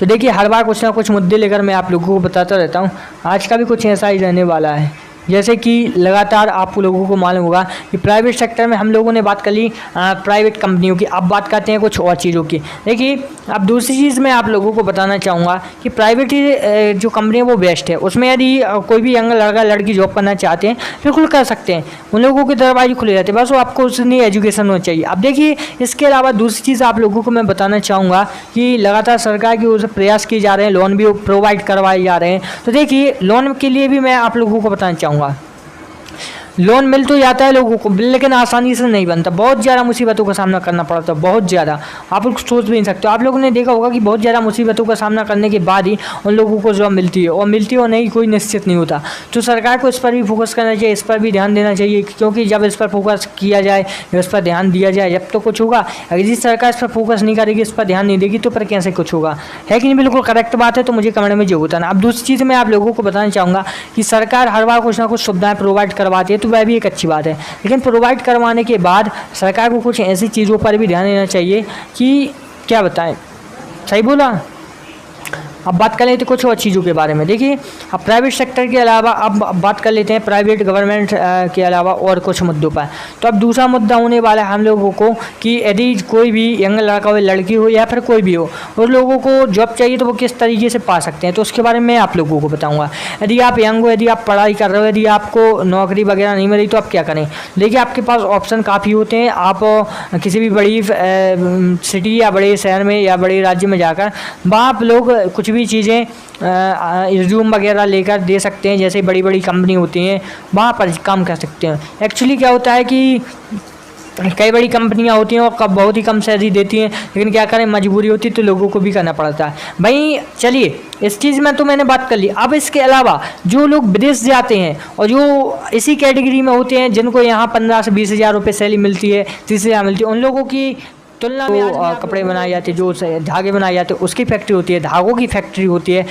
तो देखिए हर बार कुछ ना कुछ मुद्दे लेकर मैं आप लोगों को बताता रहता हूँ। आज का भी कुछ ऐसा ही रहने वाला है। जैसे कि लगातार आप लोगों को मालूम होगा कि प्राइवेट सेक्टर में हम लोगों ने बात कर ली प्राइवेट कंपनियों की। अब बात करते हैं कुछ और चीज़ों की। देखिए अब दूसरी चीज़ मैं आप लोगों को बताना चाहूँगा कि प्राइवेट जो कंपनी है वो बेस्ट है। उसमें यदि कोई भी यंग लड़का लड़की जॉब करना चाहते हैं बिल्कुल कर सकते हैं, उन लोगों के दरवाजे खुले रहते हैं, बस वो आपको उसने एजुकेशन होना चाहिए। अब देखिए इसके अलावा दूसरी चीज़ आप लोगों को मैं बताना चाहूँगा कि लगातार सरकार की ओर से प्रयास किए जा रहे हैं, लोन भी प्रोवाइड करवाए जा रहे हैं। तो देखिए लोन के लिए भी मैं आप लोगों को बताना चाहूँगा। लोन मिल तो जाता है लोगों को, लेकिन आसानी से नहीं बनता, बहुत ज़्यादा मुसीबतों का सामना करना पड़ता है, बहुत ज़्यादा। आप लोग सोच भी नहीं सकते। आप लोगों ने देखा होगा कि बहुत ज़्यादा मुसीबतों का सामना करने के बाद ही उन लोगों को जॉब मिलती है, और मिलती हो नहीं कोई निश्चित नहीं होता। तो सरकार को इस पर भी फोकस करना चाहिए, इस पर भी ध्यान देना चाहिए, क्योंकि जब इस पर फोकस किया जाए, जब इस पर ध्यान दिया जाए, जब तो कुछ होगा। अगर जिस सरकार इस पर फोकस नहीं करेगी, इस पर ध्यान नहीं देगी, तो फिर कैसे कुछ होगा? है कि नहीं? बिल्कुल करेक्ट बात है। तो मुझे कमेंट में जरूर बताना। अब दूसरी चीज़ मैं आप लोगों को बताना चाहूँगा कि सरकार हर बार कुछ ना कुछ सुविधाएं प्रोवाइड करवाती है, तो वह भी एक अच्छी बात है, लेकिन प्रोवाइड करवाने के बाद सरकार को कुछ ऐसी चीज़ों पर भी ध्यान देना चाहिए कि क्या बताएं, सही बोला। अब बात कर लेते हैं कुछ और चीज़ों के बारे में। देखिए, अब प्राइवेट सेक्टर के अलावा अब बात कर लेते हैं प्राइवेट गवर्नमेंट के अलावा और कुछ मुद्दों पर। तो अब दूसरा मुद्दा होने वाला है हम लोगों को कि यदि कोई भी यंग लड़का हो, लड़की हो, या फिर कोई भी हो, उन लोगों को जॉब चाहिए तो वो किस तरीके से पा सकते हैं, तो उसके बारे में मैं आप लोगों को बताऊँगा। यदि आप यंग हो, यदि आप पढ़ाई कर रहे हो, यदि आपको नौकरी वगैरह नहीं मिली, तो आप क्या करें? देखिए, आपके पास ऑप्शन काफ़ी होते हैं। आप किसी भी बड़ी सिटी या बड़े शहर में या बड़े राज्य में जाकर वहाँ आप लोग कुछ भी चीज़ें रिज्यूम वगैरह लेकर दे सकते हैं। जैसे बड़ी बड़ी कंपनी होती हैं, वहाँ पर काम कर सकते हैं। एक्चुअली क्या होता है कि कई बड़ी कंपनियां होती हैं और बहुत ही कम सैलरी देती हैं, लेकिन क्या करें, मजबूरी होती है तो लोगों को भी करना पड़ता है भाई। चलिए, इस चीज़ में तो मैंने बात कर ली। अब इसके अलावा जो लोग विदेश जाते हैं और जो इसी कैटेगरी में होते हैं, जिनको यहाँ 15 से 20 हज़ार रुपये सैलरी मिलती है, 30 हज़ार मिलती है, उन लोगों की तुलना में कपड़े बनाए जाते हैं, जो धागे बनाए जाते हैं, उसकी फैक्ट्री होती है, धागों की फैक्ट्री होती है,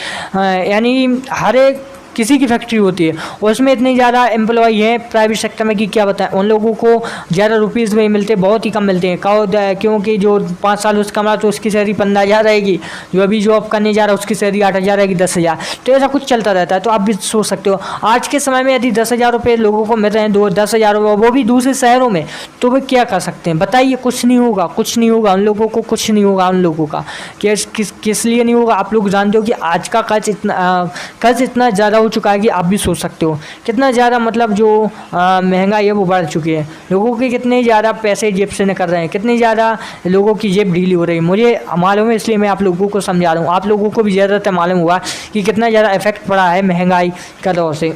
यानी हर एक किसी की फैक्ट्री होती है, और उसमें इतनी ज़्यादा एम्प्लॉई हैं प्राइवेट सेक्टर में कि क्या बताएं। उन लोगों को ज़्यादा रुपीज़ में मिलते, बहुत ही कम मिलते हैं। क्योंकि जो 5 साल उसका कमा तो उसकी सैलरी 15,000 रहेगी, जो अभी जॉब करने जा रहा है उसकी सैलरी 8,000 रहेगी, 10,000। तो ऐसा कुछ चलता रहता है। तो आप भी सोच सकते हो, आज के समय में यदि 10,000 रुपये लोगों को मिल रहे हैं, 10,000 वो भी दूसरे शहरों में, तो वे क्या कर सकते हैं बताइए? कुछ नहीं होगा, कुछ नहीं होगा उन लोगों को, कुछ नहीं होगा उन लोगों का। किस लिए नहीं होगा? आप लोग जानते हो कि आज का कर्ज इतना ज़्यादा हो चुका है कि आप भी सोच सकते हो कितना ज़्यादा, मतलब जो महंगाई है वो बढ़ चुकी है। लोगों के कितने ज़्यादा पैसे जेब से निकल रहे हैं, कितनी ज़्यादा लोगों की जेब ढीली हो रही है, मुझे मालूम है, इसलिए मैं आप लोगों को समझा रहा हूँ। आप लोगों को भी ज़्यादातर मालूम हुआ कि कितना ज़्यादा इफेक्ट पड़ा है महंगाई का दौर से।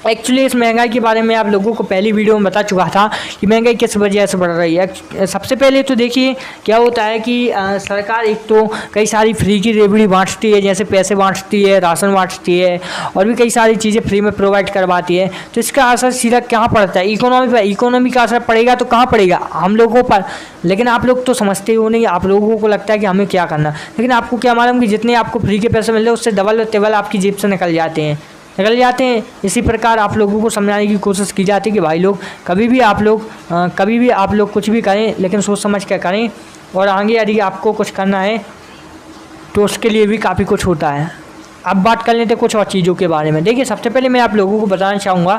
एक्चुअली इस महंगाई के बारे में आप लोगों को पहली वीडियो में बता चुका था कि महंगाई किस वजह से बढ़ रही है। सबसे पहले तो देखिए क्या होता है कि सरकार एक तो कई सारी फ्री की रेवड़ी बांटती है, जैसे पैसे बांटती है, राशन बांटती है, और भी कई सारी चीज़ें फ्री में प्रोवाइड करवाती है। तो इसका असर सीधा कहाँ पड़ता है? इकोनॉमी पर। इकोनॉमी का असर पड़ेगा तो कहाँ पड़ेगा? हम लोगों पर। लेकिन आप लोग तो समझते हो नहीं, आप लोगों को लगता है कि हमें क्या करना, लेकिन आपको क्या मालूम कि जितने आपको फ्री के पैसे मिल रहे हैं उससे डबल टेबल आपकी जेब से निकल जाते हैं। इसी प्रकार आप लोगों को समझाने की कोशिश की जाती है कि भाई लोग कभी भी आप लोग कुछ भी करें, लेकिन सोच समझ कर करें, और आगे यदि आपको कुछ करना है तो उसके लिए भी काफ़ी कुछ होता है। अब बात कर लेते हैं कुछ और चीज़ों के बारे में। देखिए, सबसे पहले मैं आप लोगों को बताना चाहूँगा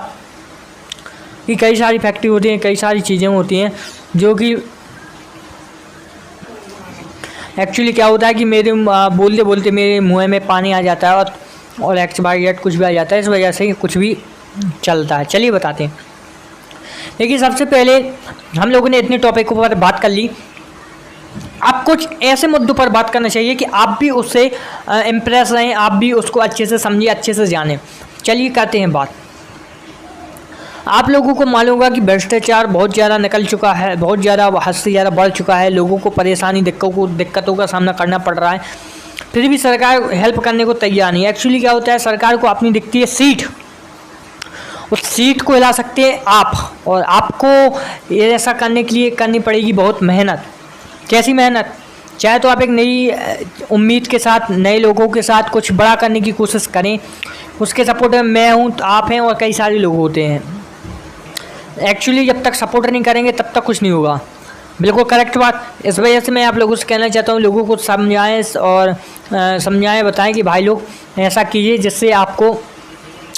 कि कई सारी फैक्ट्री होती हैं, कई सारी चीज़ें होती हैं जो कि एक्चुअली क्या होता है कि मेरे बोलते बोलते मेरे मुँह में पानी आ जाता है और एक्सपायरी कुछ भी आ जाता है, इस वजह से कुछ भी चलता है। चलिए बताते हैं। देखिए, सबसे पहले हम लोगों ने इतने टॉपिक पर बात कर ली, अब कुछ ऐसे मुद्दों पर बात करना चाहिए कि आप भी उससे इम्प्रेस रहें, आप भी उसको अच्छे से समझिए, अच्छे से जानें। चलिए करते हैं बात। आप लोगों को मालूम होगा कि भ्रष्टाचार बहुत ज़्यादा निकल चुका है, बहुत ज़्यादा हद से ज़्यादा बढ़ चुका है। लोगों को परेशानी दिक्कतों का सामना करना पड़ रहा है, फिर भी सरकार हेल्प करने को तैयार नहीं है। एक्चुअली क्या होता है, सरकार को अपनी दिखती है सीट, उस सीट को हिला सकते हैं आप, और आपको ये ऐसा करने के लिए करनी पड़ेगी बहुत मेहनत। कैसी मेहनत? चाहे तो आप एक नई उम्मीद के साथ, नए लोगों के साथ कुछ बड़ा करने की कोशिश करें, उसके सपोर्ट में मैं हूँ, तो आप हैं, और कई सारे लोग होते हैं। एक्चुअली जब तक सपोर्ट नहीं करेंगे तब तक कुछ नहीं होगा। बिल्कुल करेक्ट बात। इस वजह से मैं आप लोगों से कहना चाहता हूँ, लोगों को समझाएं और बताएं कि भाई लोग ऐसा कीजिए जिससे आपको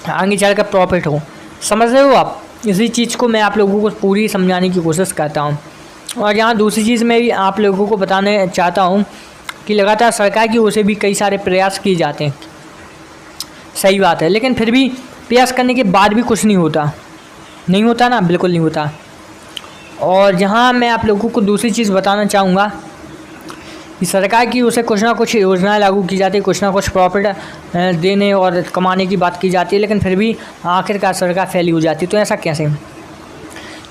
आगे चलकर प्रॉफिट हो। समझ रहे हो आप? इसी चीज़ को मैं आप लोगों को पूरी समझाने की कोशिश करता हूँ। और यहाँ दूसरी चीज़ मैं भी आप लोगों को बताना चाहता हूँ कि लगातार सरकार की ओर से भी कई सारे प्रयास किए जाते हैं, सही बात है, लेकिन फिर भी प्रयास करने के बाद भी कुछ नहीं होता ना, बिल्कुल नहीं होता। और यहाँ मैं आप लोगों को दूसरी चीज़ बताना चाहूँगा कि सरकार की उसे कुछ ना कुछ योजनाएं लागू की जाती है, कुछ ना कुछ प्रॉफिट देने और कमाने की बात की जाती है, लेकिन फिर भी आखिरकार सरकार फेल हो जाती है। तो ऐसा कैसे?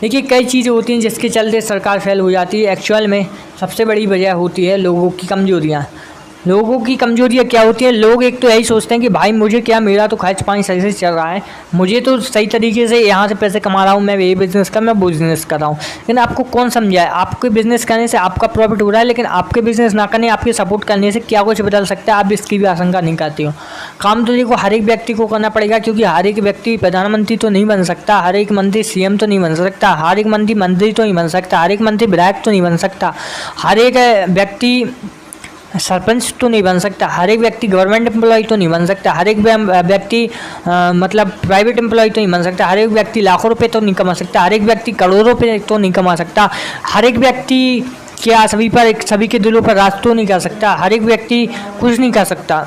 देखिए, कई चीज़ें होती हैं जिसके चलते सरकार फेल हो जाती है। एक्चुअल में सबसे बड़ी वजह होती है लोगों की कमजोरियाँ। लोगों की कमजोरियाँ क्या होती है? लोग एक तो यही सोचते हैं कि भाई मुझे क्या, मेरा तो खर्च पानी सही से चल रहा है, मुझे तो सही तरीके से यहाँ से पैसे कमा रहा हूँ, मैं ये बिज़नेस कर, मैं वो बिज़नेस कर रहा हूँ। लेकिन आपको कौन समझाए? आपके बिज़नेस करने से आपका प्रॉफिट हो रहा है, लेकिन आपके बिज़नेस ना करने, आपके सपोर्ट करने से क्या कुछ बदल सकता है, आप इसकी भी आशंका नहीं करती हो। काम तो देखो हर एक व्यक्ति को करना पड़ेगा, क्योंकि हर एक व्यक्ति प्रधानमंत्री तो नहीं बन सकता, हर एक मंत्री सीएम तो नहीं बन सकता, हर एक मंत्री तो नहीं बन सकता, हर एक मंत्री विधायक तो नहीं बन सकता, हर एक व्यक्ति सरपंच तो नहीं बन सकता, हर एक व्यक्ति गवर्नमेंट एम्प्लॉय तो नहीं बन सकता, हर एक व्यक्ति मतलब प्राइवेट एम्प्लॉय तो नहीं बन सकता, हर एक व्यक्ति लाखों रुपए तो नहीं कमा सकता, हर एक व्यक्ति करोड़ों रुपए तो नहीं कमा सकता, हर एक व्यक्ति क्या सभी के दिलों पर राज तो नहीं कर सकता, हर एक व्यक्ति कुछ नहीं कर सकता।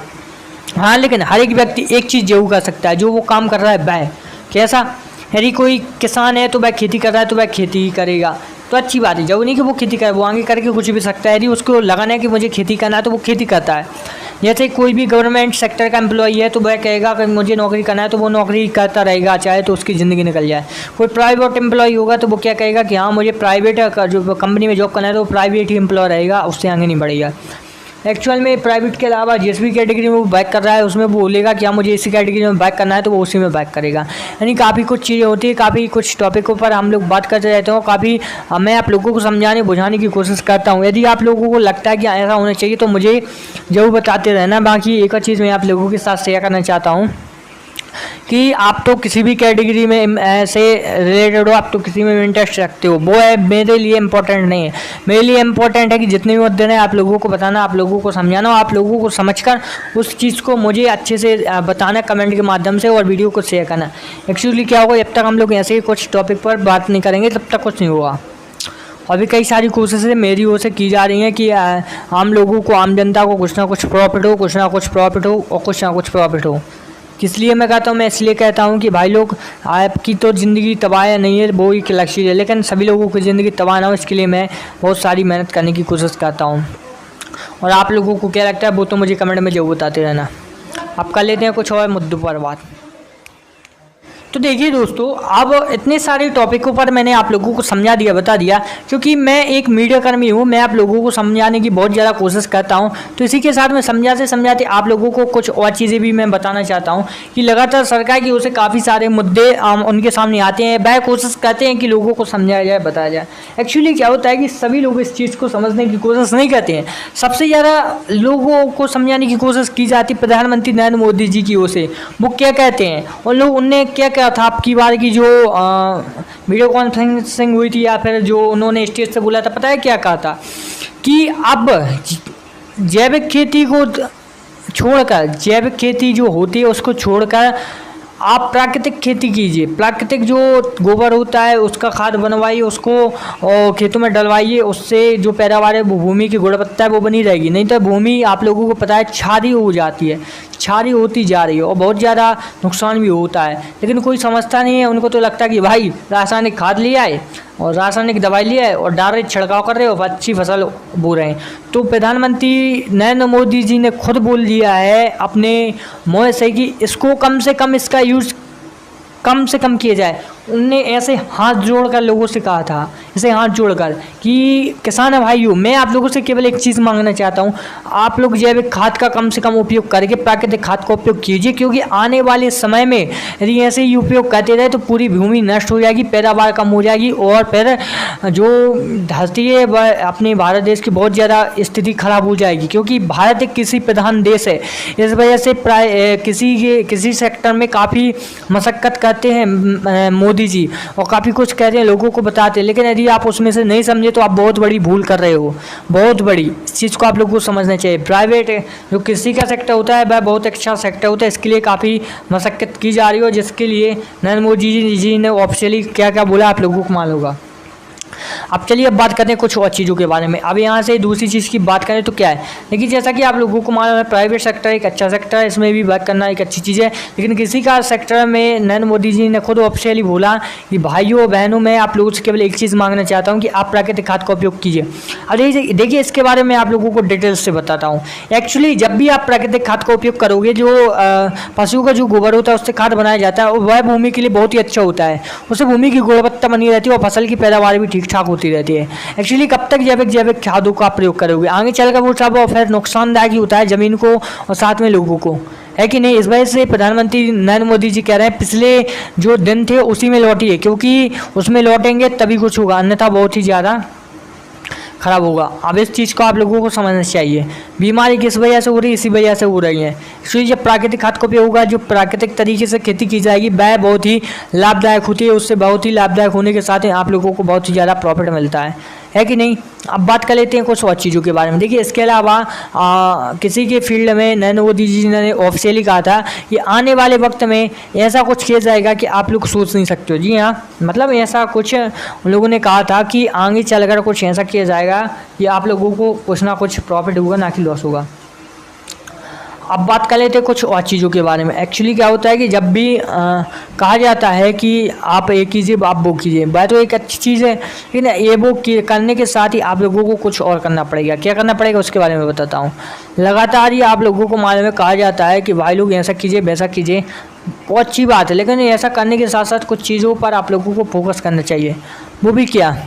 हाँ, लेकिन हर एक व्यक्ति एक चीज़ जरूर कर सकता है, जो वो काम कर रहा है वह कैसा। यदि कोई किसान है तो वह खेती कर रहा है तो वह खेती ही करेगा, तो अच्छी बात है। जब नहीं कि वो खेती करे, वो आगे करके कुछ भी सकता है। यदि उसको लगाना है कि मुझे खेती करना है तो वो खेती करता है। जैसे कोई भी गवर्नमेंट सेक्टर का एम्प्लॉई है तो वह कहेगा कि मुझे नौकरी करना है तो वो नौकरी करता रहेगा, चाहे तो उसकी ज़िंदगी निकल जाए। कोई प्राइवेट एम्प्लॉई होगा तो वो क्या कहेगा कि हाँ मुझे प्राइवेट जो कंपनी में जॉब करना है तो वो प्राइवेट ही एम्प्लॉय रहेगा, उससे आगे नहीं बढ़ेगा। एक्चुअल में प्राइवेट के अलावा जिस भी कैटेगरी में वो बैक कर रहा है उसमें वो बोलेगा कि हाँ मुझे इसी कैटेगरी में बैक करना है तो वो उसी में बैक करेगा। यानी काफ़ी कुछ चीज़ें होती है, काफ़ी कुछ टॉपिकों पर हम लोग बात करते रहते हो, काफ़ी मैं आप लोगों को समझाने बुझाने की कोशिश करता हूँ। यदि आप लोगों को लगता है कि ऐसा होना चाहिए तो मुझे ज़रूर बताते रहना। बाकी एक और चीज़ मैं आप लोगों के साथ शेयर करना चाहता हूँ कि आप तो किसी भी कैटेगरी में ऐसे रिलेटेड हो, आप तो किसी में इंटरेस्ट रखते हो, वो है मेरे लिए इम्पोर्टेंट नहीं है। मेरे लिए इम्पोर्टेंट है कि जितने भी मुद्दे हैं आप लोगों को बताना, आप लोगों को समझाना, आप लोगों को समझकर उस चीज़ को मुझे अच्छे से बताना कमेंट के माध्यम से और वीडियो को शेयर करना। एक्चुअली क्या होगा, जब तक हम लोग ऐसे ही कुछ टॉपिक पर बात नहीं करेंगे तब तक कुछ नहीं होगा। और भी कई सारी कोशिशें मेरी ओर से की जा रही हैं कि आम लोगों को, आम जनता को कुछ ना कुछ प्रॉफिट हो, कुछ ना कुछ प्रॉफिट हो और कुछ ना कुछ प्रॉफिट हो। किस लिए मैं कहता हूँ? मैं इसलिए कहता हूँ कि भाई लोग, आपकी तो ज़िंदगी तबाह नहीं है, वो एक लक्ष्य है, लेकिन सभी लोगों की ज़िंदगी तबाह ना हो इसके लिए मैं बहुत सारी मेहनत करने की कोशिश करता हूँ। और आप लोगों को क्या लगता है वो तो मुझे कमेंट में जरूर बताते रहना। अब कर लेते हैं कुछ और मुद्दों पर बात। तो देखिए दोस्तों, अब इतने सारे टॉपिकों पर मैंने आप लोगों को समझा दिया, बता दिया, क्योंकि मैं एक मीडिया कर्मी हूँ, मैं आप लोगों को समझाने की बहुत ज़्यादा कोशिश करता हूँ। तो इसी के साथ में समझाते समझाते आप लोगों को कुछ और चीज़ें भी मैं बताना चाहता हूँ कि लगातार सरकार की ओर से काफ़ी सारे मुद्दे उनके सामने आते हैं, वह कोशिश करते हैं कि लोगों को समझाया जाए, बताया जाए। एक्चुअली क्या होता है कि सभी लोग इस चीज़ को समझने की कोशिश नहीं करते हैं। सबसे ज़्यादा लोगों को समझाने की कोशिश की जाती है प्रधानमंत्री नरेंद्र मोदी जी की ओर से। वो क्या कहते हैं और लोग उनने क्या था आपकी बार की जो वीडियो कॉन्फ्रेंसिंग हुई थी या फिर जो उन्होंने स्टेज से बोला था, पता है क्या कहा था कि अब जैविक खेती को छोड़कर, जैविक खेती जो होती है उसको छोड़कर आप प्राकृतिक खेती कीजिए। प्राकृतिक जो गोबर होता है उसका खाद बनवाइए, उसको खेतों में डलवाइए, उससे जो पैदावार है वो भूमि की गुणवत्ता है वो बनी रहेगी। नहीं तो भूमि आप लोगों को पता है क्षारीय हो जाती है, क्षारीय होती जा रही है और बहुत ज़्यादा नुकसान भी होता है। लेकिन कोई समझता नहीं है, उनको तो लगता है कि भाई रासायनिक खाद लिया है और रासायनिक दवाई लिया है और डायरेक्ट छिड़काव कर रहे हो, अच्छी फसल बो रहे हैं। तो प्रधानमंत्री नरेंद्र मोदी जी ने खुद बोल दिया है अपने मुँह से कि इसको कम से कम, इसका यूज़ कम से कम किया जाए। उनने ऐसे हाथ जोड़कर लोगों से कहा था, ऐसे हाथ जोड़कर कि किसान भाइयों, मैं आप लोगों से केवल एक चीज़ मांगना चाहता हूँ, आप लोग जैविक खाद का कम से कम उपयोग करके प्राकृतिक खाद का उपयोग कीजिए, क्योंकि आने वाले समय में यदि ऐसे ही उपयोग करते रहे तो पूरी भूमि नष्ट हो जाएगी, पैदावार कम हो जाएगी और फिर जो धरती है वह अपने भारत देश की बहुत ज़्यादा स्थिति खराब हो जाएगी। क्योंकि भारत एक कृषि प्रधान देश है, इस वजह से प्राय किसी सेक्टर में काफ़ी मशक्क़त करते हैं मोदी जी और काफ़ी कुछ कहते हैं, लोगों को बताते हैं। लेकिन यदि आप उसमें से नहीं समझे तो आप बहुत बड़ी भूल कर रहे हो, बहुत बड़ी। इस चीज़ को आप लोगों को समझना चाहिए। प्राइवेट जो कृषि का सेक्टर होता है वह बहुत अच्छा सेक्टर होता है, इसके लिए काफ़ी मशक्क़त की जा रही हो, जिसके लिए नरेंद्र मोदी जी ने ऑफिशियली क्या क्या बोला आप लोगों को मालूम होगा। अब चलिए अब बात करते हैं कुछ और चीज़ों के बारे में। अब यहाँ से दूसरी चीज़ की बात करें तो क्या है, देखिए जैसा कि आप लोगों को मालूम है प्राइवेट सेक्टर एक अच्छा सेक्टर है, इसमें भी वर्क करना एक अच्छी चीज़ है। लेकिन किसी का सेक्टर में नरेंद्र मोदी जी ने खुद ऑफिशियली बोला कि भाइयों बहनों मैं आप लोगों से केवल एक चीज़ मांगना चाहता हूँ कि आप प्राकृतिक खाद का उपयोग कीजिए। अब देखिए इसके बारे में आप लोगों को डिटेल्स से बताता हूँ। एक्चुअली जब भी आप प्राकृतिक खाद का उपयोग करोगे, जो पशुओं का जो गोबर होता है उससे खाद बनाया जाता है, वह भूमि के लिए बहुत ही अच्छा होता है। उससे भूमि की गुणवत्ता बनी रहती है और फसल की पैदावार भी ठीक ठाक होती रहती है। एक्चुअली कब तक जैविक खादों का प्रयोग करोगे, आगे चलकर वो सब फिर नुकसानदायक ही होता है ज़मीन को और साथ में लोगों को, है कि नहीं। इस वजह से प्रधानमंत्री नरेंद्र मोदी जी कह रहे हैं पिछले जो दिन थे उसी में लौटिए, क्योंकि उसमें लौटेंगे तभी कुछ होगा, अन्यथा बहुत ही ज़्यादा खराब होगा। अब इस चीज़ को आप लोगों को समझना चाहिए। बीमारी किस वजह से हो रही है, इसी वजह से हो रही है। इसलिए जब प्राकृतिक खाद का उपयोग होगा, जो प्राकृतिक तरीके से खेती की जाएगी वह बहुत ही लाभदायक होती है। उससे बहुत ही लाभदायक होने के साथ ही आप लोगों को बहुत ही ज़्यादा प्रॉफिट मिलता है कि नहीं। अब बात कर लेते हैं कुछ और चीज़ों के बारे में। देखिए इसके अलावा किसी के फील्ड में नरेंद्र मोदी जी ने ऑफिशियली कहा था कि आने वाले वक्त में ऐसा कुछ किया जाएगा कि आप लोग सोच नहीं सकते हो। जी हाँ, मतलब ऐसा कुछ उन लोगों ने कहा था कि आगे चलकर कुछ ऐसा किया जाएगा कि आप लोगों को कुछ ना कुछ प्रॉफिट होगा, ना कि लॉस होगा। अब बात कर लेते हैं कुछ और चीज़ों के बारे में। एक्चुअली क्या होता है कि जब भी कहा जाता है कि आप ये कीजिए आप वो कीजिए, वह तो एक अच्छी चीज़ है, लेकिन ये वो करने के साथ ही आप लोगों को कुछ और करना पड़ेगा। क्या करना पड़ेगा उसके बारे में बताता हूँ। लगातार ही आप लोगों को मालूम है कहा जाता है कि भाई लोग ऐसा कीजिए वैसा कीजिए, बहुत अच्छी बात है, लेकिन ऐसा करने के साथ साथ कुछ चीज़ों पर आप लोगों को फोकस करना चाहिए। वो भी क्या,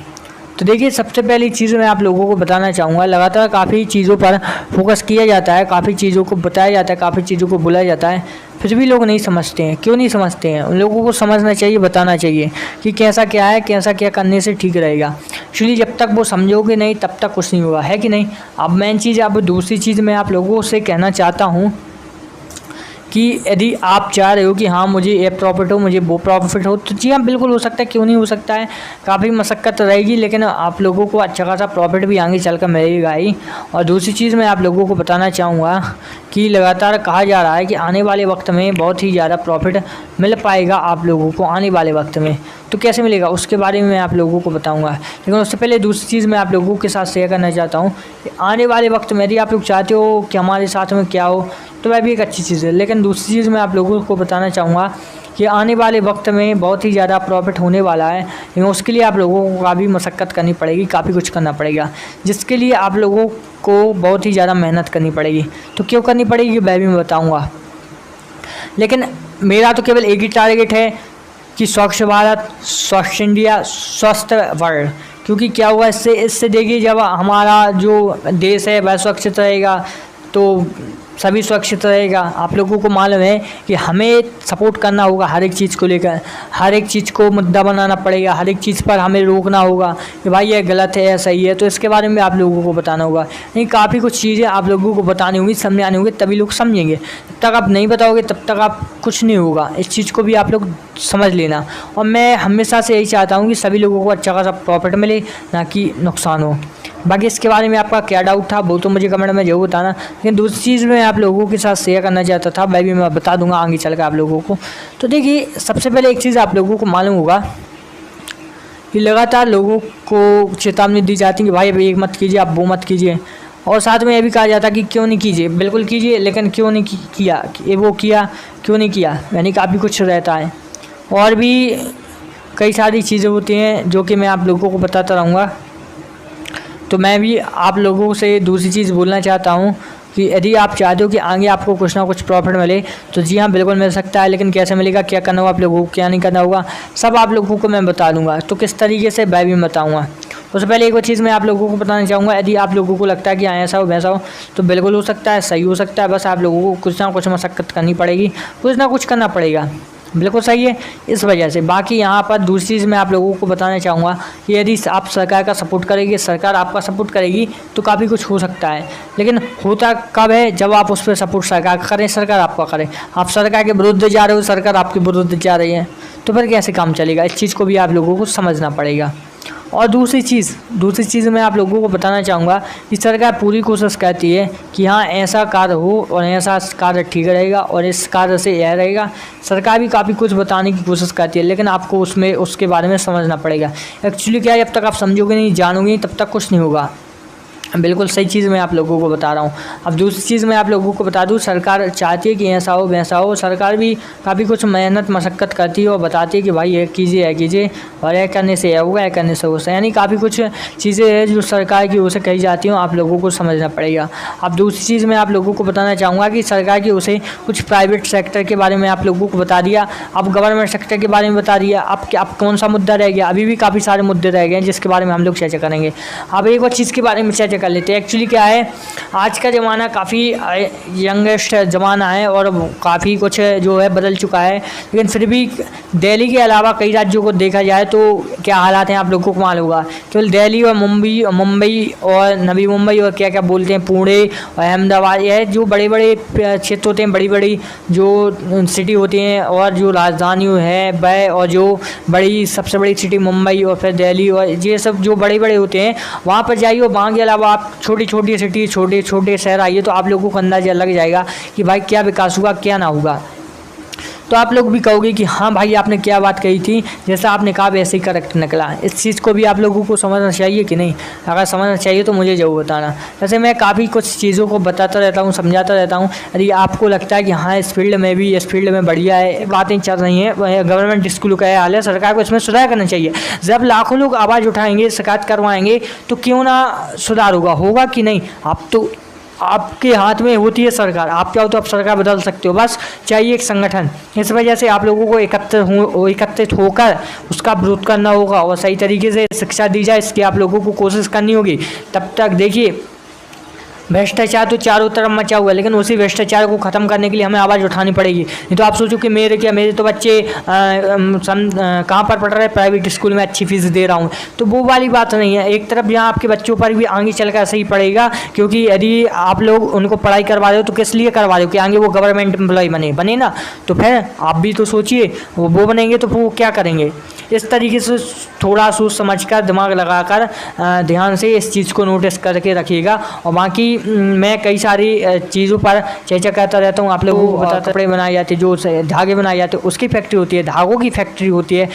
तो देखिए सबसे पहली चीज़ मैं आप लोगों को बताना चाहूँगा, लगातार काफ़ी चीज़ों पर फोकस किया जाता है, काफ़ी चीज़ों को बताया जाता है, काफ़ी चीज़ों को बोला जाता है, फिर भी लोग नहीं समझते हैं। क्यों नहीं समझते हैं? उन लोगों को समझना चाहिए, बताना चाहिए कि कैसा क्या है, कैसा क्या करने से ठीक रहेगा। एक्चुअली जब तक वो समझोगे नहीं तब तक कुछ नहीं होगा, है कि नहीं। अब मेन चीज़, अब दूसरी चीज़ मैं आप लोगों से कहना चाहता हूँ कि यदि आप चाह रहे हो कि हाँ मुझे ये प्रॉफिट हो, मुझे वो प्रॉफिट हो, तो जी हाँ बिल्कुल हो सकता है, क्यों नहीं हो सकता है। काफ़ी मशक्क़त रहेगी लेकिन आप लोगों को अच्छा खासा प्रॉफिट भी आगे चलकर मिलेगा ही। और दूसरी चीज़ मैं आप लोगों को बताना चाहूँगा कि लगातार कहा जा रहा है कि आने वाले वक्त में बहुत ही ज़्यादा प्रॉफिट मिल पाएगा आप लोगों को आने वाले वक्त में। तो कैसे मिलेगा उसके बारे में मैं आप लोगों को बताऊंगा, लेकिन उससे पहले दूसरी चीज़ मैं आप लोगों के साथ शेयर करना चाहता हूँ कि आने वाले वक्त में यदि आप लोग चाहते हो कि हमारे साथ में क्या हो, तो वह भी एक अच्छी चीज़ है। लेकिन दूसरी चीज़ मैं आप लोगों को बताना चाहूँगा कि आने वाले वक्त में बहुत ही ज़्यादा प्रॉफिट होने वाला है, लेकिन उसके लिए आप लोगों को काफ़ी मशक्क़त करनी पड़ेगी, काफ़ी कुछ करना पड़ेगा, जिसके लिए आप लोगों को बहुत ही ज़्यादा मेहनत करनी पड़ेगी। तो क्यों करनी पड़ेगी वह भी मैं बताऊँगा, लेकिन मेरा तो केवल एक ही टारगेट है कि स्वच्छ भारत, स्वच्छ इंडिया, स्वस्थ वर्ल्ड। क्योंकि क्या हुआ इससे देखिए जब हमारा जो देश है वह सुरक्षित रहेगा तो सभी सुरक्षित रहेगा। आप लोगों को मालूम है कि हमें सपोर्ट करना होगा हर एक चीज़ को लेकर, हर एक चीज़ को मुद्दा बनाना पड़ेगा, हर एक चीज़ पर हमें रोकना होगा कि भाई ये गलत है या सही है, तो इसके बारे में आप लोगों को बताना होगा। नहीं, काफ़ी कुछ चीज़ें आप लोगों को बतानी होंगी, समझानी होंगी, तभी लोग समझेंगे। जब तक आप नहीं बताओगे तब तक आप कुछ नहीं होगा। इस चीज़ को भी आप लोग समझ लेना। और मैं हमेशा से यही चाहता हूँ कि सभी लोगों को अच्छा खासा प्रॉफिट मिले, ना कि नुकसान हो। बाकी इसके बारे में आपका क्या डाउट था वो तो मुझे कमेंट में जरूर बताना। लेकिन दूसरी चीज़ मैं आप लोगों के साथ शेयर करना चाहता था, वह भी मैं बता दूंगा आगे चल कर आप लोगों को। तो देखिए सबसे पहले एक चीज़ आप लोगों को मालूम होगा कि लगातार लोगों को चेतावनी दी जाती है कि भाई अभी एक मत कीजिए, आप वो मत कीजिए, और साथ में यह भी कहा जाता है कि क्यों नहीं कीजिए, बिल्कुल कीजिए, लेकिन क्यों नहीं किया, ये वो किया क्यों नहीं किया, यानी काफ़ी कुछ रहता है। और भी कई सारी चीज़ें होती हैं जो कि मैं आप लोगों को बताता रहूँगा। तो मैं भी आप लोगों से दूसरी चीज़ बोलना चाहता हूँ कि यदि आप चाहते हो कि आगे आपको कुछ ना कुछ प्रॉफिट मिले, तो जी हाँ बिल्कुल मिल सकता है, लेकिन कैसे मिलेगा, क्या करना होगा आप लोगों को, क्या नहीं करना होगा, सब आप लोगों को मैं बता दूंगा। तो किस तरीके से मैं भी बताऊँगा। उससे पहले एक और चीज़ मैं आप लोगों को बताना चाहूँगा, यदि आप लोगों को लगता है कि ऐसा हो वैसा हो, तो बिल्कुल हो सकता है, सही हो सकता है, बस आप लोगों को कुछ ना कुछ मशक्क़त करनी पड़ेगी, कुछ ना कुछ करना पड़ेगा, बिल्कुल सही है। इस वजह से बाकी यहाँ पर दूसरी चीज़ मैं आप लोगों को बताना चाहूँगा कि यदि आप सरकार का सपोर्ट करेंगे, सरकार आपका सपोर्ट करेगी, तो काफ़ी कुछ हो सकता है। लेकिन होता कब है, जब आप उस पर सपोर्ट सरकार करें, सरकार आपका करे। आप सरकार के विरुद्ध जा रहे हो, सरकार आपके विरुद्ध जा रही है, तो फिर कैसे काम चलेगा। इस चीज़ को भी आप लोगों को समझना पड़ेगा। और दूसरी चीज़ मैं आप लोगों को बताना चाहूँगा कि सरकार पूरी कोशिश करती है कि हाँ ऐसा कार्य हो और ऐसा कार्य ठीक रहेगा और इस कार्य से यह रहेगा। सरकार भी काफ़ी कुछ बताने की कोशिश करती है, लेकिन आपको उसके बारे में समझना पड़ेगा। एक्चुअली क्या है, जब तक आप समझोगे नहीं, जानोगे तब तक कुछ नहीं होगा। बिल्कुल सही चीज़ मैं आप लोगों को बता रहा हूँ। अब दूसरी चीज़ मैं आप लोगों को बता दूँ, सरकार चाहती है कि ऐसा हो वैसा हो। सरकार भी काफ़ी कुछ मेहनत मशक्क़त करती है और बताती है कि भाई ये कीजिए और यह करने से यह होगा, यह करने से होगा। यानी काफ़ी कुछ चीज़ें हैं जो सरकार की ओर से कही जाती हैं, आप लोगों को समझना पड़ेगा। अब दूसरी चीज़ मैं आप लोगों को बताना चाहूँगा कि सरकार की ओर से कुछ प्राइवेट सेक्टर के बारे में आप लोगों को बता दिया, अब गवर्नमेंट सेक्टर के बारे में बता दिया। अब कौन सा मुद्दा रह गया? अभी भी काफ़ी सारे मुद्दे रह गए हैं जिसके बारे में हम लोग चर्चा करेंगे। अब एक और चीज़ के बारे में चर्चा कर लेते हैं। एक्चुअली क्या है, आज का ज़माना काफ़ी यंगेस्ट ज़माना है और काफ़ी कुछ जो है बदल चुका है, लेकिन फिर भी दिल्ली के अलावा कई राज्यों को देखा जाए तो क्या हालात हैं आप लोगों को मालूम होगा। केवल दिल्ली और मुंबई और नवी मुंबई और क्या क्या बोलते हैं पुणे और अहमदाबाद, यह जो बड़े बड़े क्षेत्र होते हैं, बड़ी बड़ी जो सिटी होती हैं और जो राजधानी है वह, और जो सबसे बड़ी सिटी मुंबई और फिर दिल्ली और ये सब जो बड़े बड़े होते हैं, वहाँ पर जाइए और वहाँ के अलावा आप छोटी छोटी सिटी, छोटे छोटे शहर आइए तो आप लोगों को अंदाजा लग जाएगा कि भाई क्या विकास हुआ क्या ना हुआ। तो आप लोग भी कहोगे कि हाँ भाई आपने क्या बात कही थी, जैसा आपने कहा वैसे ही करेक्ट निकला। इस चीज़ को भी आप लोगों को समझना चाहिए कि नहीं? अगर समझना चाहिए तो मुझे ज़रूर बताना। जैसे मैं काफ़ी कुछ चीज़ों को बताता रहता हूँ, समझाता रहता हूँ। यदि आपको लगता है कि हाँ इस फील्ड में बढ़िया है, बातें चल रही हैं, गवर्नमेंट स्कूल का हाल है, सरकार को इसमें सुधार करना चाहिए। जब लाखों लोग आवाज़ उठाएंगे, शिकायत करवाएंगे तो क्यों ना सुधार होगा कि नहीं? आप तो आपके हाथ में होती है सरकार, आप चाहो तो आप सरकार बदल सकते हो, बस चाहिए एक संगठन। इस वजह से आप लोगों को एकत्रित होकर उसका विरोध करना होगा और सही तरीके से शिक्षा दी जाए, इसकी आप लोगों को कोशिश करनी होगी। तब तक देखिए भ्रष्टाचार तो चारों तरफ मचा हुआ है, लेकिन उसी भ्रष्टाचार को ख़त्म करने के लिए हमें आवाज़ उठानी पड़ेगी। नहीं तो आप सोचो कि मेरे तो बच्चे कहाँ पर पढ़ रहे हैं, प्राइवेट स्कूल में अच्छी फीस दे रहा हूँ, तो वो वाली बात नहीं है। एक तरफ यहाँ आपके बच्चों पर भी आगे चल कर सही पड़ेगा, क्योंकि यदि आप लोग उनको पढ़ाई करवा रहे हो तो किस लिए करवा रहे हो कि आगे वो गवर्नमेंट एम्प्लॉय बने ना, तो फिर आप भी तो सोचिए, वो बनेंगे तो वो क्या करेंगे। इस तरीके से थोड़ा सोच समझ कर, दिमाग लगाकर ध्यान से इस चीज़ को नोटिस करके रखिएगा। और बाकी मैं कई सारी चीज़ों पर चर्चा करता रहता हूँ। आप लोगों को बताता, कपड़े बनाए जाते, जो धागे बनाए जाते, उसकी फैक्ट्री होती है, धागों की फैक्ट्री होती है,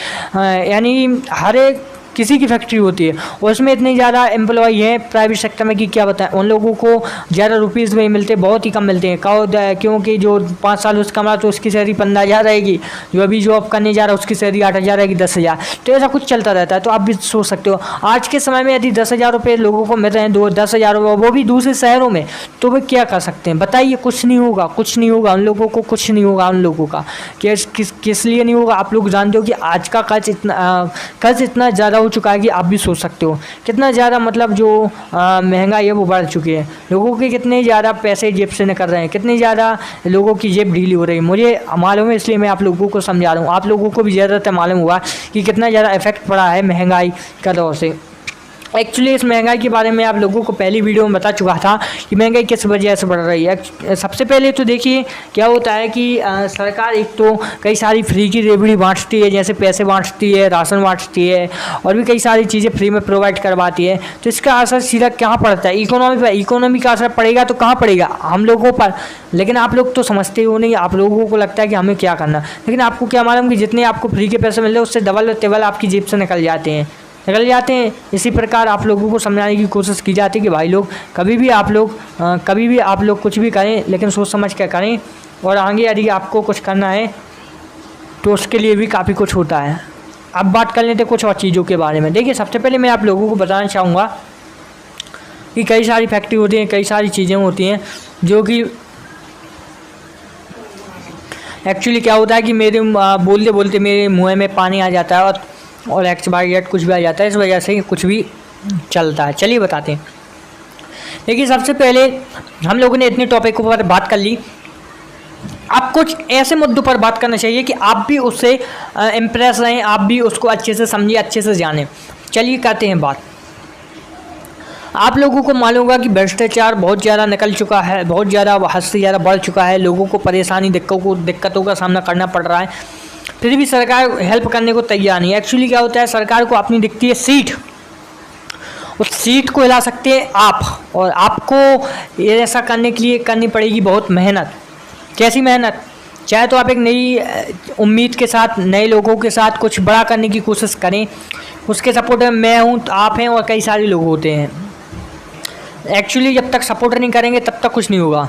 यानी हर एक किसी की फैक्ट्री होती है और उसमें इतने ज़्यादा एम्प्लॉय हैं प्राइवेट सेक्टर में कि क्या बताएं। उन लोगों को ज़्यादा रुपीज़ में मिलते, बहुत ही कम मिलते हैं। क्योंकि जो 5 साल उसका कमा तो उसकी सैलरी 15,000 रहेगी, जो अभी जॉब करने जा रहा है उसकी सैलरी 8,000 रहेगी, 10,000। तो ऐसा कुछ चलता रहता है। तो आप भी सोच सकते हो आज के समय में यदि 10,000 रुपये लोगों को मिल रहे हैं, 10,000 वो भी दूसरे शहरों में, तो वे क्या कर सकते हैं बताइए? कुछ नहीं होगा उन लोगों को, कुछ नहीं होगा उन लोगों का। किस लिए नहीं होगा? आप लोग जानते हो कि आज का कर्ज इतना ज़्यादा हो चुका है कि आप भी सोच सकते हो कितना ज़्यादा, मतलब जो महंगाई है वो बढ़ चुकी है। लोगों के कितने ज़्यादा पैसे जेब से निकल रहे हैं, कितनी ज़्यादा लोगों की जेब ढीली हो रही है, मुझे मालूम है, इसलिए मैं आप लोगों को समझा रहा हूँ। आप लोगों को भी ज़्यादातर मालूम हुआ कि कितना ज़्यादा इफेक्ट पड़ा है महंगाई का दौर से। एक्चुअली इस महंगाई के बारे में आप लोगों को पहली वीडियो में बता चुका था कि महंगाई किस वजह से बढ़ रही है। सबसे पहले तो देखिए क्या होता है कि सरकार एक तो कई सारी फ्री की रेवड़ी बांटती है, जैसे पैसे बांटती है, राशन बांटती है और भी कई सारी चीज़ें फ्री में प्रोवाइड करवाती है। तो इसका असर सीधा कहाँ पड़ता है? इकोनॉमी पर। इकोनॉमी का असर पड़ेगा तो कहाँ पड़ेगा? हम लोगों पर। लेकिन आप लोग तो समझते हो नहीं, आप लोगों को लगता है कि हमें क्या करना, लेकिन आपको क्या मालूम कि जितने आपको फ्री के पैसे मिल रहे हैं उससे डबल टेबल आपकी जेब से निकल जाते हैं। इसी प्रकार आप लोगों को समझाने की कोशिश की जाती है कि भाई लोग कभी भी आप लोग कुछ भी करें, लेकिन सोच समझ कर करें। और आगे यदि आपको कुछ करना है तो उसके लिए भी काफ़ी कुछ होता है। अब बात कर लेते कुछ और चीज़ों के बारे में। देखिए सबसे पहले मैं आप लोगों को बताना चाहूँगा कि कई सारी फैक्ट्री होती हैं, कई सारी चीज़ें होती हैं जो कि एक्चुअली क्या होता है कि मेरे बोलते बोलते मेरे मुँह में पानी आ जाता है और एक्सपायरी कुछ भी आ जाता है, इस वजह से कुछ भी चलता है। चलिए बताते हैं। देखिए सबसे पहले हम लोगों ने इतने टॉपिकों पर बात कर ली, अब कुछ ऐसे मुद्दों पर बात करना चाहिए कि आप भी उससे इम्प्रेस रहें, आप भी उसको अच्छे से समझिए, अच्छे से जानें। चलिए करते हैं बात। आप लोगों को मालूम होगा कि भ्रष्टाचार बहुत ज़्यादा निकल चुका है, बहुत ज़्यादा हद से ज़्यादा बढ़ चुका है। लोगों को परेशानी दिक्कतों का सामना करना पड़ रहा है, फिर भी सरकार हेल्प करने को तैयार नहीं है। एक्चुअली क्या होता है, सरकार को अपनी दिखती है सीट, उस सीट को हिला सकते हैं आप, और आपको ये ऐसा करने के लिए करनी पड़ेगी बहुत मेहनत। कैसी मेहनत? चाहे तो आप एक नई उम्मीद के साथ, नए लोगों के साथ कुछ बड़ा करने की कोशिश करें, उसके सपोर्ट में मैं हूँ, आप हैं और कई सारे लोग होते हैं। एक्चुअली जब तक सपोर्ट नहीं करेंगे तब तक कुछ नहीं होगा।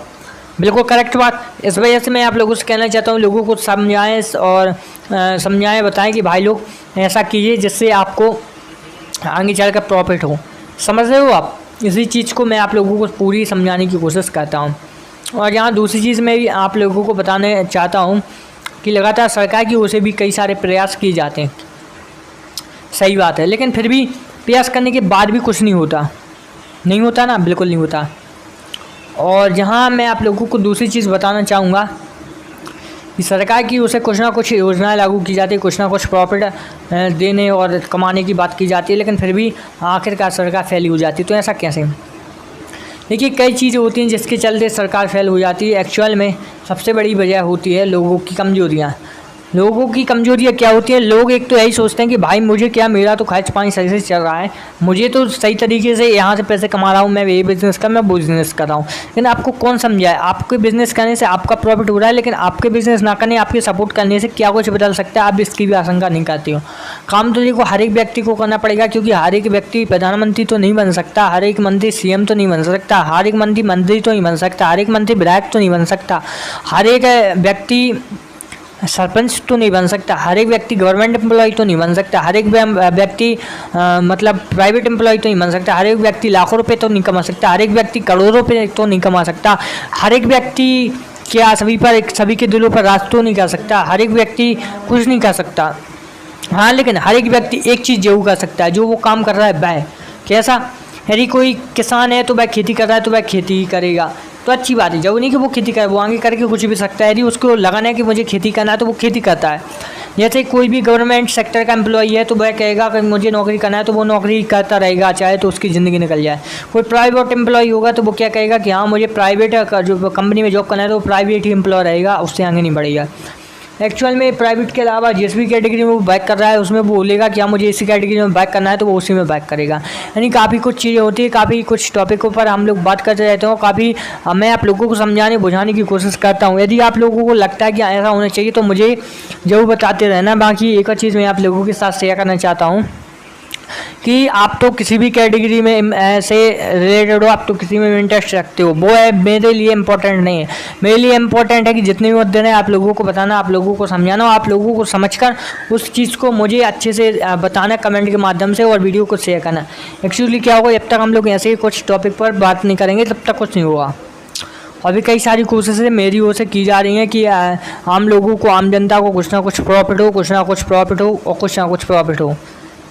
बिल्कुल करेक्ट बात। इस वजह से मैं आप लोगों से कहना चाहता हूँ, लोगों को समझाएं और समझाएं, बताएं कि भाई लोग ऐसा कीजिए जिससे आपको आगे चलकर प्रॉफिट हो। समझ रहे हो आप? इसी चीज़ को मैं आप लोगों को पूरी समझाने की कोशिश करता हूँ। और यहाँ दूसरी चीज़ मैं भी आप लोगों को बताने चाहता हूँ कि लगातार सरकार की ओर से भी कई सारे प्रयास किए जाते हैं, सही बात है, लेकिन फिर भी प्रयास करने के बाद भी कुछ नहीं होता। नहीं होता ना, बिल्कुल नहीं होता। और यहाँ मैं आप लोगों को दूसरी चीज़ बताना चाहूँगा कि सरकार की ओर से कुछ ना कुछ योजनाएं लागू की जाती है, कुछ ना कुछ प्रॉफिट देने और कमाने की बात की जाती है, लेकिन फिर भी आखिरकार सरकार फेल हो जाती है। तो ऐसा कैसे? देखिए, कई चीज़ें होती हैं जिसके चलते सरकार फेल हो जाती है। एक्चुअल में सबसे बड़ी वजह होती है लोगों की कमजोरियाँ। लोगों की कमजोरियाँ क्या होती है? लोग एक तो यही सोचते हैं कि भाई मुझे क्या, मेरा तो खर्च पानी सही से चल रहा है, मुझे तो सही तरीके से यहाँ से पैसे कमा रहा हूँ, मैं ये बिज़नेस कर, मैं वो बिज़नेस कर रहा हूँ। लेकिन आपको कौन समझाए? आपके बिज़नेस करने से आपका प्रॉफिट हो रहा है, लेकिन आपके बिज़नेस ना करने, आपके सपोर्ट करने से क्या कुछ बदल सकता है, आप इसकी भी आशंका नहीं करते हो। काम तो देखो हर एक व्यक्ति को करना पड़ेगा, क्योंकि हर एक व्यक्ति प्रधानमंत्री तो नहीं बन सकता, हर एक मंत्री सीएम तो नहीं बन सकता, हर एक मंत्री तो नहीं बन सकता, हर एक मंत्री विधायक तो नहीं बन सकता, हर एक व्यक्ति सरपंच तो नहीं बन सकता, हर एक व्यक्ति गवर्नमेंट एम्प्लॉय तो नहीं बन सकता, हर एक व्यक्ति मतलब प्राइवेट एम्प्लॉय तो नहीं बन सकता, हर एक व्यक्ति लाखों रुपए तो नहीं कमा सकता, हर एक व्यक्ति करोड़ों रुपए तो नहीं कमा सकता, हर एक व्यक्ति क्या सभी के दिलों पर राज तो नहीं कर सकता, हर एक व्यक्ति कुछ नहीं कर सकता। हाँ, लेकिन हर एक व्यक्ति एक चीज़ जरूर कर सकता है, जो वो काम कर रहा है वह कैसा। यदि कोई किसान है तो वह खेती कर रहा है तो वह खेती ही करेगा, तो अच्छी बात है। जब नहीं कि वो खेती करे, वो आगे करके कुछ भी सकता है। यदि उसको लगाना है कि मुझे खेती करना है तो वो खेती करता है। जैसे कोई भी गवर्नमेंट सेक्टर का एम्प्लॉई है तो वह कहेगा कि मुझे नौकरी करना है तो वो नौकरी करता रहेगा, चाहे तो उसकी ज़िंदगी निकल जाए। कोई प्राइवेट एम्प्लॉई होगा तो वो क्या कहेगा कि हाँ मुझे प्राइवेट जो कंपनी में जॉब करना है तो वो प्राइवेट ही एम्प्लॉय रहेगा, उससे आगे नहीं बढ़ेगा। एक्चुअल में प्राइवेट के अलावा जिस भी कैटेगरी में वो बैक कर रहा है उसमें वो बोलेगा कि हाँ मुझे इसी कैटेगरी में बैक करना है तो वो उसी में बैक करेगा। यानी काफ़ी कुछ चीज़ें होती है, काफ़ी कुछ टॉपिकों पर हम लोग बात करते रहते हो, काफ़ी मैं आप लोगों को समझाने बुझाने की कोशिश करता हूँ। यदि आप लोगों को लगता है कि ऐसा होना चाहिए तो मुझे ज़रूर बताते रहना। बाकी एक और चीज़ मैं आप लोगों के साथ शेयर करना चाहता हूँ कि आप तो किसी भी कैटेगरी में ऐसे रिलेटेड हो, आप तो किसी में इंटरेस्ट रखते हो, वो है मेरे लिए इम्पोर्टेंट नहीं है। मेरे लिए इम्पोर्टेंट है कि जितने भी मुद्दे हैं आप लोगों को बताना, आप लोगों को समझाना, आप लोगों को समझकर उस चीज़ को मुझे अच्छे से बताना कमेंट के माध्यम से और वीडियो को शेयर करना। एक्चुअली क्या होगा, जब तक हम लोग ऐसे ही कुछ टॉपिक पर बात नहीं करेंगे तब तक कुछ नहीं होगा। अभी कई सारी कोशिशें मेरी ओर से की जा रही हैं कि आम लोगों को, आम जनता को कुछ ना कुछ प्रॉफिट हो, कुछ ना कुछ प्रॉफिट हो और कुछ ना कुछ प्रॉफिट हो।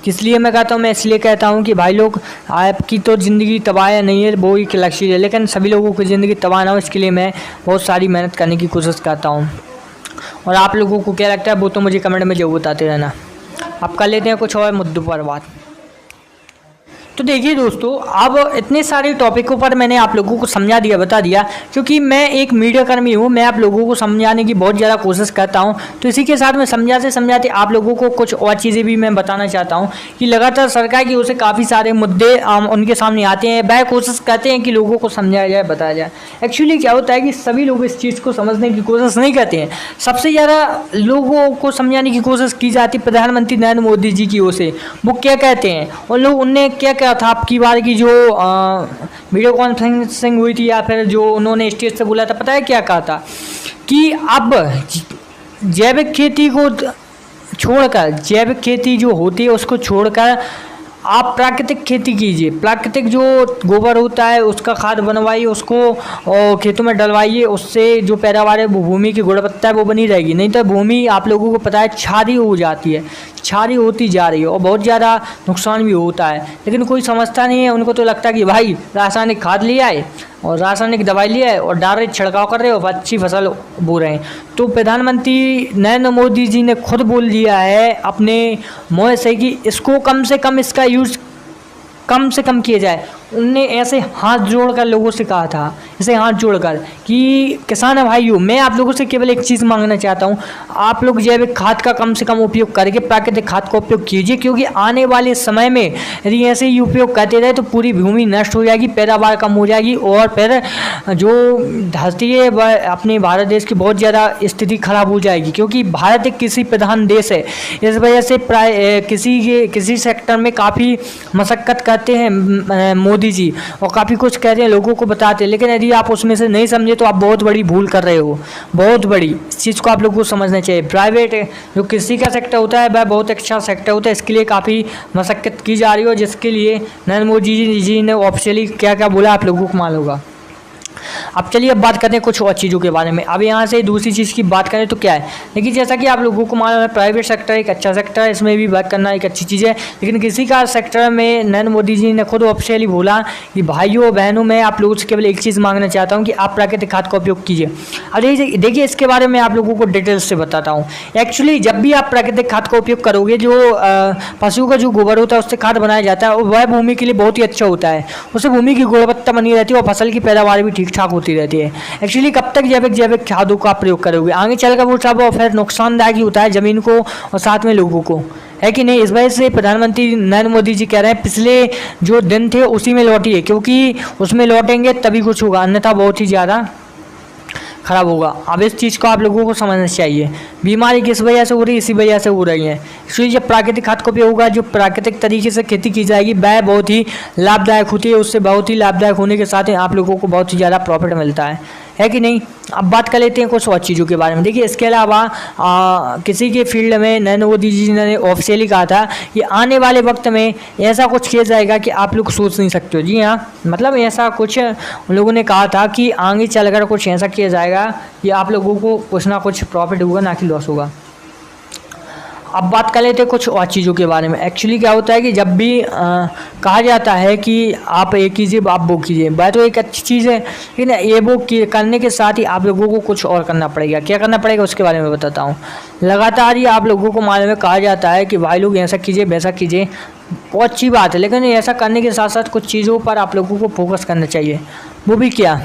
किस लिए मैं कहता हूँ? मैं इसलिए कहता हूँ कि भाई लोग आपकी तो ज़िंदगी तबाह नहीं है, वो एक लक्ष्य है, लेकिन सभी लोगों की ज़िंदगी तबाह ना हो इसके लिए मैं बहुत सारी मेहनत करने की कोशिश करता हूँ। और आप लोगों को क्या लगता है वो तो मुझे कमेंट में जरूर बताते रहना। अब कर लेते हैं कुछ और मुद्दों पर बात। तो देखिए दोस्तों, अब इतने सारे टॉपिकों पर मैंने आप लोगों को समझा दिया, बता दिया, क्योंकि मैं एक मीडिया कर्मी हूँ, मैं आप लोगों को समझाने की बहुत ज़्यादा कोशिश करता हूँ। तो इसी के साथ में समझाते समझाते आप लोगों को कुछ और चीज़ें भी मैं बताना चाहता हूँ कि लगातार सरकार की ओर से काफ़ी सारे मुद्दे उनके सामने आते हैं, वह कोशिश करते हैं कि लोगों को समझाया जाए, बताया जाए। एक्चुअली क्या होता है कि सभी लोग इस चीज़ को समझने की कोशिश नहीं करते हैं। सबसे ज़्यादा लोगों को समझाने की कोशिश की जाती है प्रधानमंत्री नरेंद्र मोदी जी की ओर से। वो क्या कहते हैं और लोग उनने क्या था आपकी बार की जो वीडियो कॉन्फ्रेंसिंग हुई थी या फिर जो उन्होंने स्टेज से बोला था, पता है क्या कहा था कि अब जैविक खेती को छोड़कर, जैविक खेती जो होती है उसको छोड़कर आप प्राकृतिक खेती कीजिए। प्राकृतिक जो गोबर होता है उसका खाद बनवाइए, उसको खेतों में डलवाइए, उससे जो पैदावार है वो भूमि की गुणवत्ता है वो बनी रहेगी। नहीं तो भूमि आप लोगों को पता है क्षारीय हो जाती है, क्षारीय होती जा रही है और बहुत ज़्यादा नुकसान भी होता है। लेकिन कोई समझता नहीं है, उनको तो लगता है कि भाई रासायनिक खाद ले आए और रासायनिक दवाई ले आए और डायरेक्ट छिड़काव कर रहे हो, अच्छी फसल बो रहे हैं। तो प्रधानमंत्री नरेंद्र मोदी जी ने खुद बोल दिया है अपने मुँह से कि इसको कम से कम, इसका यूज़ कम से कम किया जाए उनने ऐसे हाथ जोड़कर लोगों से कहा था, ऐसे हाथ जोड़कर कि किसान भाइयों, मैं आप लोगों से केवल एक चीज़ मांगना चाहता हूँ, आप लोग जैविक खाद का कम से कम उपयोग करके प्राकृतिक खाद का उपयोग कीजिए, क्योंकि आने वाले समय में यदि ऐसे ही उपयोग करते रहे तो पूरी भूमि नष्ट हो जाएगी, पैदावार कम हो जाएगी और फिर जो धरती है वह अपने भारत देश की बहुत ज़्यादा स्थिति खराब हो जाएगी, क्योंकि भारत एक कृषि प्रधान देश है। इस वजह से प्राय किसी सेक्टर में काफ़ी मशक्क़त करते हैं मोदी जी, और काफ़ी कुछ कहते हैं, लोगों को बताते हैं, लेकिन यदि आप उसमें से नहीं समझे तो आप बहुत बड़ी भूल कर रहे हो, बहुत बड़ी। इस चीज़ को आप लोगों को समझना चाहिए। प्राइवेट जो कृषि का सेक्टर होता है वह बहुत अच्छा सेक्टर होता है, इसके लिए काफ़ी मशक्क़त की जा रही हो, जिसके लिए नरेंद्र मोदी जी ने ऑफिशियली क्या क्या बोला आप लोगों को मालूम होगा। अब चलिए अब बात करते हैं कुछ और चीज़ों के बारे में। अब यहाँ से दूसरी चीज़ की बात करें तो क्या है, देखिए जैसा कि आप लोगों को मालूम है प्राइवेट सेक्टर एक अच्छा सेक्टर है, इसमें भी वर्क करना एक अच्छी चीज़ है, लेकिन किसी का सेक्टर में नरेंद्र मोदी जी ने खुद ऑफिशियली बोला कि भाइयों बहनों, मैं आप लोगों से केवल एक चीज़ मांगना चाहता हूँ कि आप प्राकृतिक खाद का उपयोग कीजिए। अब देखिए इसके बारे में आप लोगों को डिटेल्स से बताता हूँ। एक्चुअली जब भी आप प्राकृतिक खाद का उपयोग करोगे, जो पशु का जो गोबर होता है उससे खाद बनाया जाता है, और वह भूमि के लिए बहुत ही अच्छा होता है, उससे भूमि की गुणवत्ता बनी रहती है और फसल की पैदावार भी ठीक ठाक होती रहती है। एक्चुअली कब तक जैविक खादों का प्रयोग करोगे, आगे चलकर वो सब और फिर नुकसानदायक ही होता है ज़मीन को और साथ में लोगों को, है कि नहीं। इस वजह से प्रधानमंत्री नरेंद्र मोदी जी कह रहे हैं पिछले जो दिन थे उसी में लौटिए, क्योंकि उसमें लौटेंगे तभी कुछ होगा, अन्यथा बहुत ही ज़्यादा खराब होगा। अब इस चीज़ को आप लोगों को समझना चाहिए। बीमारी किस वजह से हो रही है, इसी वजह से हो रही है। इसलिए जब प्राकृतिक खाद का उपयोग होगा, जो प्राकृतिक तरीके से खेती की जाएगी वह बहुत ही लाभदायक होती है, उससे बहुत ही लाभदायक होने के साथ ही आप लोगों को बहुत ही ज़्यादा प्रॉफिट मिलता है कि नहीं। अब बात कर लेते हैं कुछ और चीज़ों के बारे में। देखिए इसके अलावा किसी के फील्ड में नरेंद्र मोदी जी ने ऑफिशियली कहा था कि आने वाले वक्त में ऐसा कुछ किया जाएगा कि आप लोग सोच नहीं सकते हो। जी हाँ, मतलब ऐसा कुछ उन लोगों ने कहा था कि आगे चलकर कुछ ऐसा किया जाएगा कि आप लोगों को कुछ ना कुछ प्रॉफिट होगा, ना कि लॉस होगा। अब बात कर लेते हैं कुछ और चीज़ों के बारे में। एक्चुअली क्या होता है कि जब भी कहा जाता है कि आप ये कीजिए आप वो कीजिए, वह तो एक अच्छी चीज़ है, लेकिन ये वो करने के साथ ही आप लोगों को कुछ और करना पड़ेगा। क्या करना पड़ेगा उसके बारे में बताता हूँ। लगातार ही आप लोगों को मालूम है कहा जाता है कि भाई लोग ऐसा कीजिए वैसा कीजिए, बहुत अच्छी बात है, लेकिन ऐसा करने के साथ साथ कुछ चीज़ों पर आप लोगों को फोकस करना चाहिए। वो भी क्या,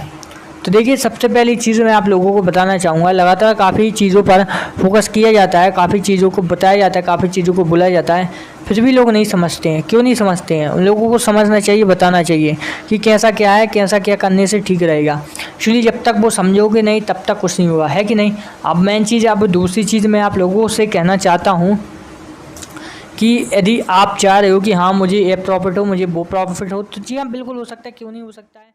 तो देखिए सबसे पहली चीज़ मैं आप लोगों को बताना चाहूँगा, लगातार काफ़ी चीज़ों पर फोकस किया जाता है, काफ़ी चीज़ों को बताया जाता है, काफ़ी चीज़ों को बोला जाता है, फिर भी लोग नहीं समझते हैं। क्यों नहीं समझते हैं? उन लोगों को समझना चाहिए, बताना चाहिए कि कैसा क्या है, कैसा क्या करने से ठीक रहेगा। एक्चुअली जब तक वो समझोगे नहीं तब तक कुछ नहीं होगा, है कि नहीं। अब मेन चीज़, अब दूसरी चीज़ मैं आप लोगों से कहना चाहता हूँ कि यदि आप चाह रहे हो कि हाँ मुझे ये प्रॉफिट हो, मुझे वो प्रॉफिट हो, तो जी हाँ बिल्कुल हो सकता है, क्यों नहीं हो सकता है।